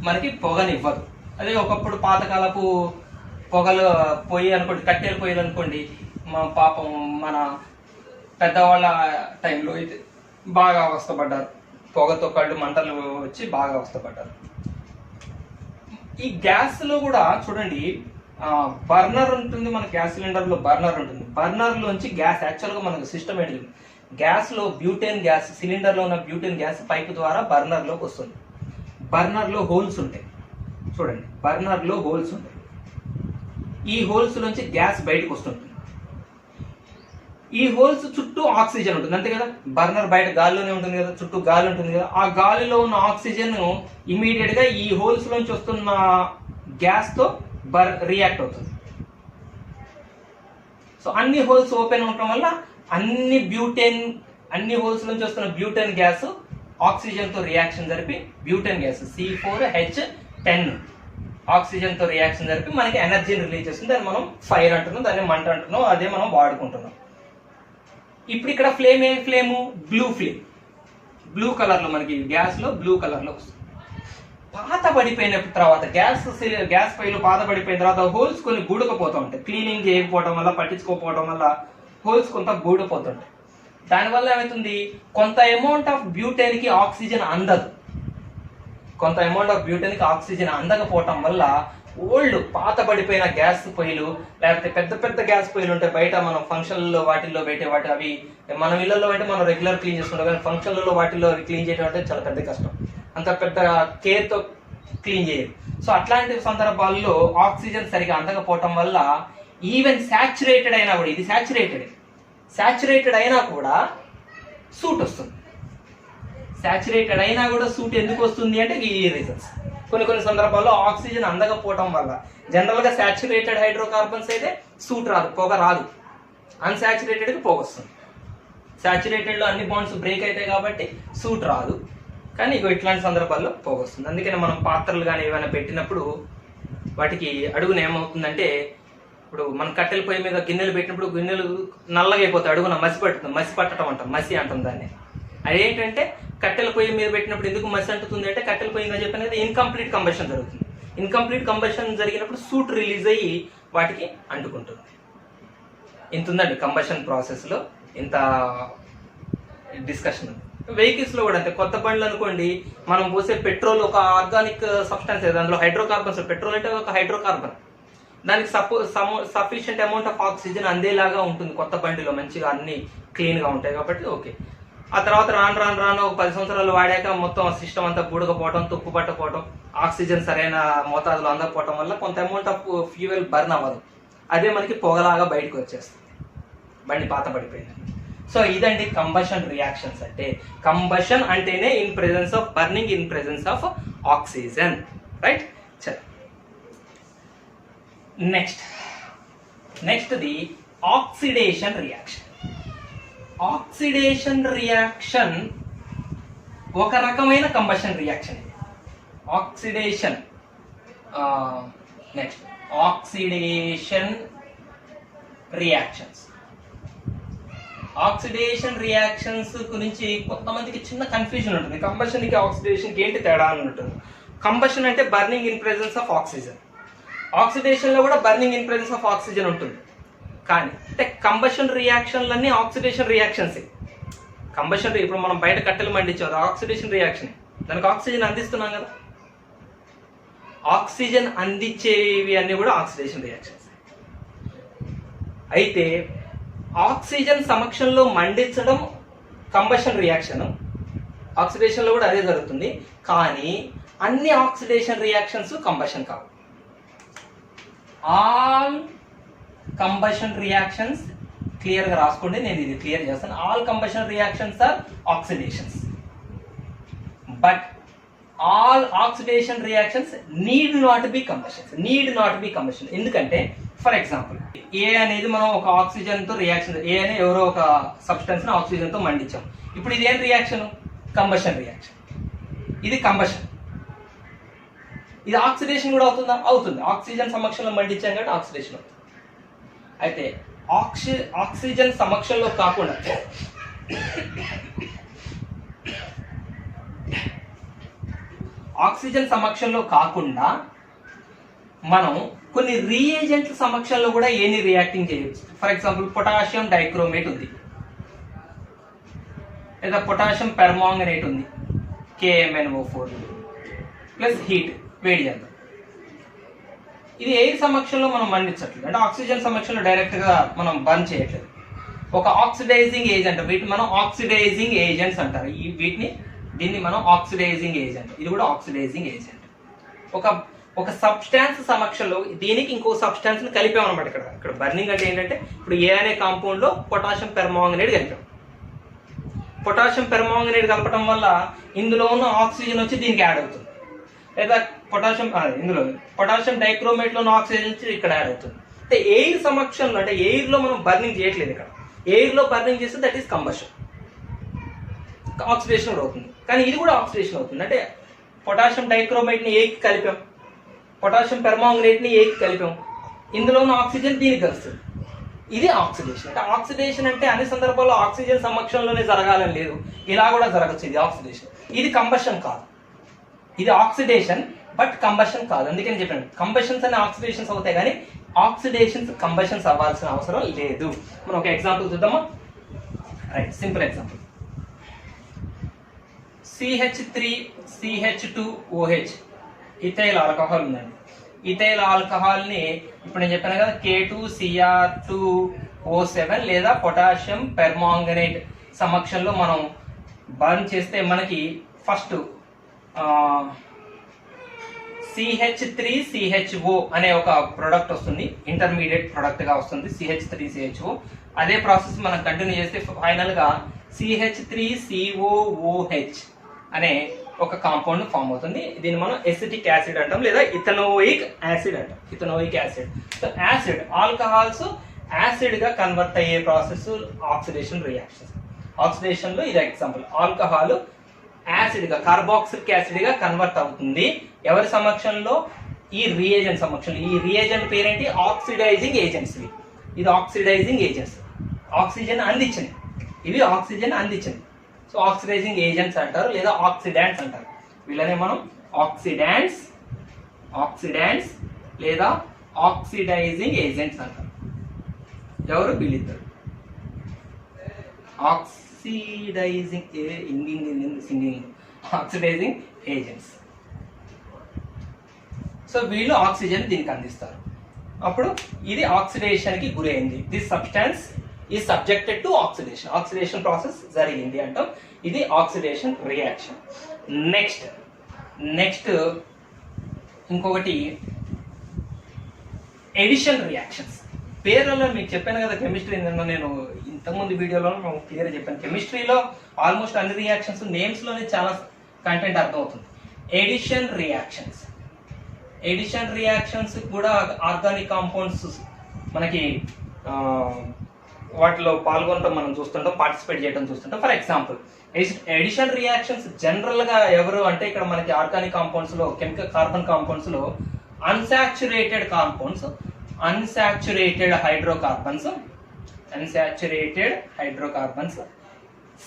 మనకి పొగనివ్వదు. అదే ఒకప్పుడు పాతకాలపు పొగలు పొయ్యి అనుకోండి, కట్టెలు పొయ్యిలు అనుకోండి, పాపం మన పెద్దవాళ్ళ టైంలో అయితే బాగా అవస్థపడ్డారు. పొగతో కళ్ళు మంటలు వచ్చి బాగా అవస్థపడ్డారు. ఈ గ్యాస్ లో కూడా చూడండి, బర్నర్ ఉంటుంది, మన గ్యాస్ సిలిండర్ లో బర్నర్ ఉంటుంది. బర్నర్ లోంచి గ్యాస్ యాక్చువల్ గా మనకు సిస్టమ్ ఏంటి, గ్యాస్ లో బ్యూటేన్ గ్యాస్, సిలిండర్ లో ఉన్న బ్యూటేన్ గ్యాస్ పైప్ ద్వారా బర్నర్ లోకి వస్తుంది. బర్నర్ లో హోల్స్ ఉంటాయి చూడండి, బర్నర్ లో హోల్స్ ఉంటాయి. ఈ హోల్స్ నుంచి గ్యాస్ బయటకు వస్తుంటుంది. ఈ హోల్స్ చుట్టూ ఆక్సిజన్ ఉంటుంది అంతే కదా. బర్నర్ బయట గాలిలోనే ఉంటుంది కదా, చుట్టూ గాలి ఉంటుంది కదా. ఆ గాలిలో ఉన్న ఆక్సిజన్ ఇమీడియట్ గా ఈ హోల్స్ నుంచి వస్తున్న గ్యాస్ తో రియాక్ట్ అవుతుంది. సో అన్ని హోల్స్ ఓపెన్ ఉండటం వల్ల అన్ని హోల్స్ నుంచి వస్తున్న బ్యూటేన్ గ్యాస్ ఆక్సిజన్ తో రియాక్షన్ జరిపి బ్యూటేన్ గ్యాస్ C4H10 ఆక్సిజన్ తో రియాక్షన్ జరిపి మనకి ఎనర్జీని రిలీజ్ చేస్తుంది. దాన్ని మనం ఫైర్ అంటున్నాం, దాన్ని మంట అంటున్నాం, అదే మనం వాడుకుంటున్నాం. ఇప్పుడు ఇక్కడ ఫ్లేమ్ ఏ flame, blue flame, blue colour లో మనకి గ్యాస్ లో బ్లూ కలర్ లో వస్తుంది. పాత పడిపోయిన తర్వాత గ్యాస్ పైలు పాత పడిపోయిన తర్వాత హోల్స్ కొన్ని గూడకపోతూ ఉంటాయి. క్లీనింగ్ చేయకపోవడం వల్ల, పట్టించుకోకపోవడం వల్ల హోల్స్ కొంత గూడిపోతుంటాయి. దానివల్ల ఏమవుతుంది, కొంత అమౌంట్ ఆఫ్ బ్యూటేన్ కి ఆక్సిజన్ అందదు. కొంత అమౌంట్ ఆఫ్ బ్యూటేన్ కి ఆక్సిజన్ అందకపోవటం వల్ల ఓల్డ్ పాత పడిపోయిన గ్యాస్ పొయ్యిలు, లేకపోతే పెద్ద పెద్ద గ్యాస్ పొయ్యిలు ఉంటాయి బయట మనం ఫంక్షన్లలో వాటిల్లో పెట్టే వాటి, అవి మనం ఇళ్లలో అంటే మనం రెగ్యులర్ క్లీన్ చేసుకుంటాం, కానీ ఫంక్షన్లలో వాటిల్లో అవి క్లీన్ చేయడం అంటే చాలా పెద్ద కష్టం, అంత పెద్ద కేర్ తో క్లీన్ చేయరు. సో అట్లాంటి సందర్భాల్లో ఆక్సిజన్ సరిగా అందకపోవటం వల్ల ఈవెన్ సాచురేటెడ్ అయినా కూడా, ఇది సాచురేటెడ్ అయినా కూడా సూట్ వస్తుంది. సాచురేటెడ్ అయినా కూడా సూట్ ఎందుకు వస్తుంది అంటే ఈ రీజన్స్. కొన్ని సందర్భాల్లో ఆక్సిజన్ అందకపోవటం వల్ల, జనరల్ గా సాచురేటెడ్ హైడ్రోకార్బన్స్ అయితే సూట్ రాదు, పొగ రాదు. అన్సాచురేటెడ్ కి పొగ వస్తుంది. సాచురేటెడ్ లో అన్ని బాండ్స్ బ్రేక్ అవుతాయి కాబట్టి సూట్ రాదు, కానీ ఇట్లాంటి సందర్భాల్లో పొగ వస్తుంది. అందుకని మనం పాత్రలు కానీ ఏమైనా పెట్టినప్పుడు వాటికి అడుగున ఏమవుతుందంటే, ఇప్పుడు మనం కట్టెల పొయ్యి మీద గిన్నెలు పెట్టినప్పుడు గిన్నెలు నల్లగా అయిపోతాయి, అడుగున మసి పట్టడం అంటాం, మసి అంటాం దాన్ని. అదేంటంటే కట్టెల పొయ్యి మీద పెట్టినప్పుడు ఎందుకు మసి అంటుతుంది అంటే, కట్టెల పొయ్యి మీద చెప్పిన కదా ఇన్కంప్లీట్ కంబషన్ జరుగుతుంది. ఇన్కంప్లీట్ కంబషన్ జరిగినప్పుడు సూట్ రిలీజ్ అయ్యి వాటికి అంటుకుంటుంది. ఇంత ఉందండి కంబషన్ ప్రాసెస్ లో, ఇంత డిస్కషన్. వెహికల్స్ లో కూడా అంతే. కొత్త బండ్లు అనుకోండి, మనం పోసే పెట్రోల్ ఒక ఆర్గానిక్ సబ్స్టాన్స్, అందులో హైడ్రోకార్బన్స్. పెట్రోల్ అంటే ఒక హైడ్రోకార్బన్, దానికి సఫిషియంట్ అమౌంట్ ఆఫ్ ఆక్సిజన్ అందేలాగా ఉంటుంది కొత్త బండిలో, మంచిగా అన్ని క్లీన్ గా ఉంటాయి కాబట్టి ఓకే. ఆ తర్వాత రాను ఒక 10 సంవత్సరాలు వాడాక మొత్తం సిస్టమ్ అంతా బూడకపోవడం, తుప్పు పట్టకపోవడం, ఆక్సిజన్ సరైన మోతాదులో అందకపోవడం వల్ల కొంత అమౌంట్ ఆఫ్ ఫ్యూయల్ బర్న్ అవ్వదు. అదే మనకి పొగలాగా బయటకు వచ్చేస్తుంది, బండి పాత పడిపోయింది. సో ఇదండి కంబషన్ రియాక్షన్స్ అంటే. కంబషన్ అంటేనే in presence of burning, in presence of oxygen, right. చలో next the oxidation reaction. Oxidation reaction ఒక రకమైన combustion reaction. Oxidation reactions. Oxidation reactions గురించి కొంతమందికి చిన్న కన్ఫ్యూజన్ ఉంటుంది. కంబషన్ కి ఆక్సిడేషన్ కి ఏంటి తేడా అని ఉంటుంది. కంబషన్ అంటే burning in presence of oxygen, oxidation లో కూడా burning in presence of oxygen ఉంటుంది. కానీ అంటే కంబషన్ రియాక్షన్లన్నీ ఆక్సిడేషన్ రియాక్షన్సే. కంబషన్ ఇప్పుడు మనం బయట కట్టెలు మండించాం, ఆక్సిడేషన్ రియాక్షన్, దానికి ఆక్సిజన్ అందిస్తున్నాం కదా. ఆక్సిజన్ అందించేవి అన్ని కూడా ఆక్సిడేషన్ రియాక్షన్స్. అయితే ఆక్సిజన్ సమక్షంలో మండించడం కంబషన్ రియాక్షన్, ఆక్సిడేషన్ లో కూడా అదే జరుగుతుంది. కానీ అన్ని ఆక్సిడేషన్ రియాక్షన్స్ కంబషన్ కావు. ఆల్ కంబషన్ రియాక్షన్స్, క్లియర్ గా రాసుకోండి, నేను ఇది క్లియర్ చేస్తాను. All combustion reactions are oxidations, but all oxidation reactions need not be combustion. ఎందుకంటే ఫర్ ఎగ్జాంపుల్ ఏ అనేది మనం ఒక ఆక్సిజన్ తో రియాక్షన్, ఏ అనే ఎవరో ఒక సబ్స్టెన్స్ ని ఆక్సిజన్ తో మండించాం. ఇప్పుడు ఇది ఏం రియాక్షన్? Combustion reaction. ఇది కంబషన్. ఇది ఆక్సిడేషన్ కూడా అవుతుందా? అవుతుంది. ఆక్సిజన్ సమక్షంలో మండించాం కాబట్టి ఆక్సిడేషన్ అవుతుంది. అయితే ఆక్సిజన్ సమక్షంలో కాకుండా మనం కొన్ని రీఏజెంట్ల సమక్షంలో కూడా ఏని రియాక్టింగ్ చేయవచ్చు. ఫర్ ఎగ్జాంపుల్ పొటాషియం డైక్రోమేట్ ఉంది, లేదా పొటాషియం పెర్మాంగనేట్ ఉంది, KMnO4 ప్లస్ హీట్, వేడి చేద్దాం. ఇది ఎయిర్ సమక్షంలో మనం మండించట్లేదు, అంటే ఆక్సిజన్ సమక్షంలో డైరెక్ట్ గా మనం బర్న్ చేయట్లేదు. ఒక ఆక్సిడైజింగ్ ఏజెంట్, వీటిని మనం ఆక్సిడైజింగ్ ఏజెంట్స్ అంటారు. దీన్ని మనం ఆక్సిడైజింగ్ ఏజెంట్, ఇది కూడా ఆక్సిడైజింగ్ ఏజెంట్. ఒక సబ్స్టాన్స్ సమక్షంలో దీనికి ఇంకో సబ్స్టాన్స్ ని కలిపామన్నమాట. ఇక్కడ బర్నింగ్ అంటే ఏంటంటే, ఇప్పుడు ఏ అనే కాంపౌండ్ లో పొటాషియం పెర్మాంగనేట్ కలిపాం. పొటాషియం పెర్మాంగనేట్ కలపడం వల్ల ఇందులో ఉన్న ఆక్సిజన్ వచ్చి దీనికి యాడ్ అవుతుంది, లేదా పొటాషియం డైక్రోమేట్ లో ఉన్న ఆక్సిజన్ వచ్చి ఇక్కడ యాడ్ అవుతుంది. అంటే ఎయిర్ సమక్షంలో, అంటే ఎయిర్ లో మనం బర్నింగ్ చేయట్లేదు. ఇక్కడ ఎయిర్ లో బర్నింగ్ చేస్తే దట్ ఈస్ కంబషన్, ఆక్సిడేషన్ కూడా అవుతుంది. కానీ ఇది కూడా ఆక్సిడేషన్ అవుతుంది. అంటే పొటాషియం డైక్రోమేట్ ని ఏకి కలిపాం, పొటాషియం పెర్మాంగనేట్ ని ఏకి కలిపాం, ఇందులో ఉన్న ఆక్సిజన్ దీనికి కలుస్తుంది. ఇది ఆక్సిడేషన్. అంటే ఆక్సిడేషన్ అంటే అన్ని సందర్భాల్లో ఆక్సిజన్ సమక్షంలోనే జరగాలని లేదు, ఇలా కూడా జరగచ్చు. ఇది ఆక్సిడేషన్. ఇది కంబషన్ కాదు, ఇది ఆక్సిడేషన్ బట్ కంబషన్ కాదు. అందుకని చెప్పాను, కంబషన్స్ అనే ఆక్సిడేషన్స్ అవుతాయి కానీ ఆక్సిడేషన్స్ కంబషన్స్ అవ్వాల్సిన అవసరం లేదు. మనం ఒక ఎగ్జాంపుల్ చూద్దామా? Right, simple example. CH3CH2OH ethyl alcohol ఉందండి. ఇథైల్ ఆల్కహాల్ ని ఇప్పుడు నేను చెప్పాను కదా, K2Cr2O7 లేదా పొటాషియం పెర్మాంగనేట్ సమక్షంలో మనం బర్న్ చేస్తే మనకి ఫస్ట్ CH3CHO అనే ఒక ప్రోడక్ట్ వస్తుంది, ఇంటర్మీడియట్ ప్రోడక్ట్ గా వస్తుంది CH3CHO. అదే ప్రాసెస్ మనం కంటిన్యూ చేస్తే ఫైనల్ గా CH3COOH అనే ఒక కాంపౌండ్ ఫామ్ అవుతుంది. దీన్ని మనం ఎసిటిక్ యాసిడ్ అంటాం, లేదా ఇథనోయిక్ యాసిడ్ అంటాం. Ethanoic acid. So acid, alcohols acid గా కన్వర్ట్ అయ్యే ప్రాసెస్ ఆక్సిడేషన్ రియాక్షన్స్. ఆక్సిడేషన్ లో ఇది ఎగ్జాంపుల్. ఆల్కహాల్ యాసిడ్ గా, కార్బాక్సిలిక్ యాసిడ్ గా కన్వర్ట్ అవుతుంది. ఎవరి సమక్షంలో? ఈ రియేజెంట్ సమక్షంలో. ఈ రియేజెంట్ పేరేంటి? Oxidising agents. ఇది ఆక్సిడైజింగ్ ఏజెంట్స్, ఆక్సిజన్ అందించింది. ఇవి ఆక్సిజన్ అందించింది. సో ఆక్సిడైజింగ్ ఏజెంట్స్ అంటారు, లేదా ఆక్సిడాంట్స్ అంటారు. వీళ్ళనే మనం ఆక్సిడాంట్స్ లేదా ఆక్సిడైజింగ్ ఏజెంట్స్ అంటారు. ఎవరు? వీళ్ళిద్దరు. Oxidising agents. సో వీళ్ళు ఆక్సిజన్ దీనికి అందిస్తారు. అప్పుడు ఇది ఆక్సిడేషన్ కి గురైంది. This substance is subjected to oxidation. Oxidation process జరిగింది అంటాం. ఇది ఆక్సిడేషన్ రియాక్షన్. నెక్స్ట్ ఇంకొకటి ఎడిషన్ రియాక్షన్స్. పేర్లలో మీకు చెప్పాను కదా, కెమిస్ట్రీ నేను ఇంతకుముందు వీడియోలో క్లియర్ చెప్పాను. కెమిస్ట్రీలో ఆల్మోస్ట్ అన్ని రియాక్షన్స్ నేమ్స్ లోనే చాలా కంటెంట్ అర్థమవుతుంది. ఎడిషన్ రియాక్షన్స్ కూడా ఆర్గానిక్ కాంపౌండ్స్ మనకి వాటిలో పాల్గొనడం మనం చూస్తుంటాం, పార్టిసిపేట్ చేయడం చూస్తుంటాం. For example addition reactions general గా ఎవరు అంటే, ఇక్కడ మనకి ఆర్గానిక్ కాంపౌండ్స్ లో, కెమికల్ కార్బన్ కాంపౌండ్స్ లో unsaturated compounds, unsaturated hydrocarbons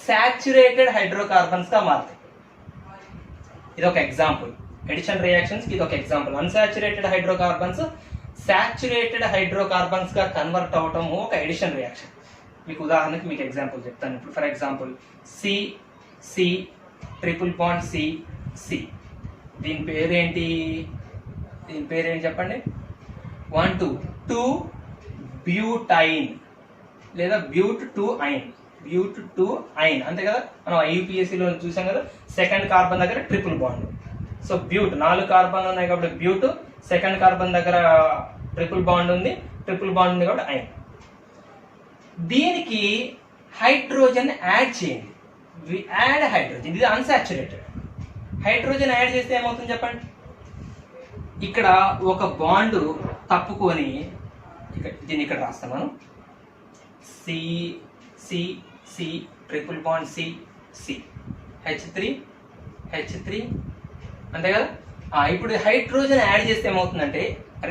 saturated hydrocarbons గా మారుతాయి. ఇది ఒక ఎగ్జాంపుల్. ఎడిషన్ రియాక్షన్స్ కి ఇది ఒక example. Unsaturated hydrocarbons saturated hydrocarbons గా కన్వర్ట్ అవటం ఒక ఎడిషన్ రియాక్షన్. మీకు ఉదాహరణకి మీకు ఎగ్జాంపుల్ చెప్తాను. ఇప్పుడు for example C C triple bond C C, దీని పేరేంటి చెప్పండి? 1 2 బ్యూటైన్ లేదా బ్యూట్ 2 ఐన్ అంతే కదా. మనం ఐయుపిఎస్సిలో చూసాం కదా, సెకండ్ కార్బన్ దగ్గర ట్రిపుల్ బాండ్. సో బ్యూట్ 4 కార్బన్లు ఉన్నాయి కాబట్టి బ్యూట్, సెకండ్ కార్బన్ దగ్గర ట్రిపుల్ బాండ్ ఉంది కాబట్టి ఐన్. దీనికి హైడ్రోజన్ యాడ్ చేయండి. యాడ్ హైడ్రోజన్, ఇది అన్సాచురేటెడ్. హైడ్రోజన్ యాడ్ చేస్తే ఏమవుతుంది చెప్పండి? ఇక్కడ ఒక బాండ్ తప్పుకొని దీన్ని ఇక్కడ రాస్తాం మనం, C C C triple bond C C H3 అంతే కదా. ఇప్పుడు హైడ్రోజన్ యాడ్ చేస్తే ఏమవుతుందంటే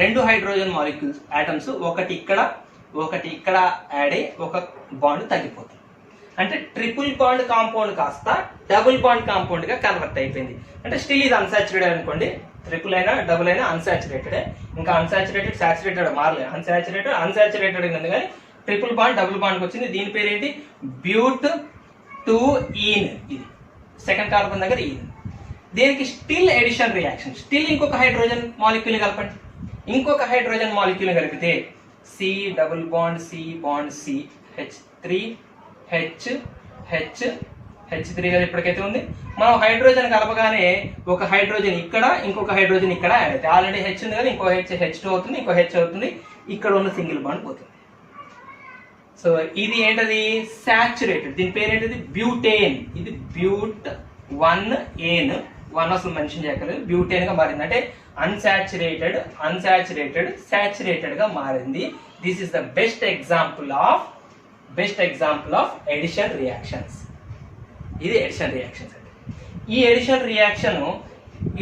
2 హైడ్రోజన్ మాలిక్యూల్స్ ఆటమ్స్ ఒకటి ఇక్కడ యాడ్ అయ్యి ఒక బాండ్ తగ్గిపోతుంది. అంటే ట్రిపుల్ బాండ్ కాంపౌండ్ కాస్త డబుల్ బాండ్ కాంపౌండ్ గా కన్వర్ట్ అయిపోయింది. అంటే స్టిల్ ఇది అన్సాచురేటెడ్ అనుకోండి, ట్రిపుల్ అయినా డబుల్ అయినా అన్సాచురేటెడ్. ఇంకా అన్సాచురేటెడ్ సాచురేటెడ్ మారలేదు, అన్సాచురేటెడ్ ఉంది కానీ ట్రిపుల్ బాండ్ డబుల్ బాండ్కి వచ్చింది. దీని పేరు ఏంటి? బ్యూట్ 2 ఈన్. ఇది సెకండ్ కార్బన్ దగ్గర ఈన్. దీనికి స్టిల్ ఎడిషన్ రియాక్షన్, స్టిల్ ఇంకొక హైడ్రోజన్ మాలిక్యూల్ కలపండి. ఇంకొక హైడ్రోజన్ మాలిక్యూల్ కలిపితే C double bond C bond C H3 H3 కదా ఇప్పటికైతే ఉంది. మనం హైడ్రోజన్ కలపగానే ఒక హైడ్రోజన్ ఇక్కడ, ఇంకొక హైడ్రోజన్ ఇక్కడ యాడ్ అవుతాయి. ఆల్రెడీ H ఉంది కదా, ఇంకో H2 అవుతుంది, ఇంకో H అవుతుంది, ఇక్కడ ఉన్న సింగిల్ బాండ్ పోతుంది. సో ఇది ఏంటది? సాచురేటెడ్. దీని పేరు ఏంటిది? బ్యూటేన్. ఇది బ్యూట్ 1 ఏన్, 1 అసలు మెన్షన్ చేయగలరు. బ్యూటేన్ గా మారింది. అంటే అన్సాచురేటెడ్ సాచురేటెడ్ గా మారింది. This is the best example of addition reactions. ఇది ఎడిషన్ రియాక్షన్స్ అంటే. ఈ addition reaction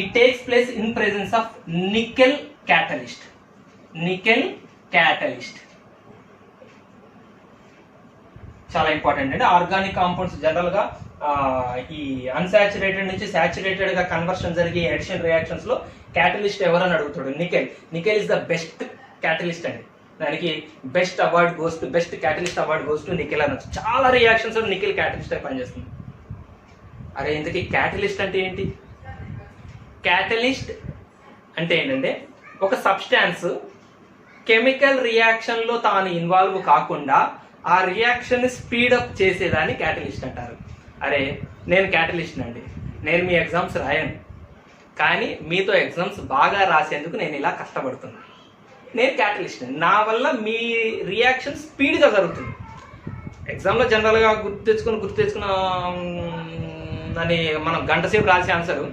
it takes place in presence of nickel catalyst. చాలా ఇంపార్టెంట్ అండి. ఆర్గానిక్ కాంపౌండ్స్ జనరల్ గా ఈ అన్సాచురేటెడ్ నుంచి సాచురేటెడ్ గా కన్వర్షన్ జరిగే ఎడిషన్ రియాక్షన్స్ లో క్యాటలిస్ట్ ఎవరని అడుగుతాడు? Nickel is the best catalyst అండి. దానికి best catalyst award goes to nickel అనొచ్చు. చాలా రియాక్షన్స్ నికెల్ క్యాటలిస్ట్ అయి పనిచేస్తుంది. అరే ఇంతకీ క్యాటలిస్ట్ అంటే ఏంటి? క్యాటలిస్ట్ అంటే ఏంటంటే ఒక సబ్స్టాన్స్ కెమికల్ రియాక్షన్ లో తాను ఇన్వాల్వ్ కాకుండా ఆ రియాక్షన్ ని స్పీడప్ చేసేదాన్ని క్యాటలిస్ట్ అంటారు. అరే నేను క్యాటలిస్ట్ అండి, నేను మీ ఎగ్జామ్స్ రాయను, కానీ మీతో ఎగ్జామ్స్ బాగా రాసేందుకు నేను ఇలా కష్టపడుతున్నాను. నేను క్యాటలిస్ట్, నా వల్ల మీ రియాక్షన్ స్పీడ్గా జరుగుతుంది. ఎగ్జామ్లో జనరల్గా గుర్తు తెచ్చుకున్న అని మనం గంట సేపు రాసే ఆన్సరు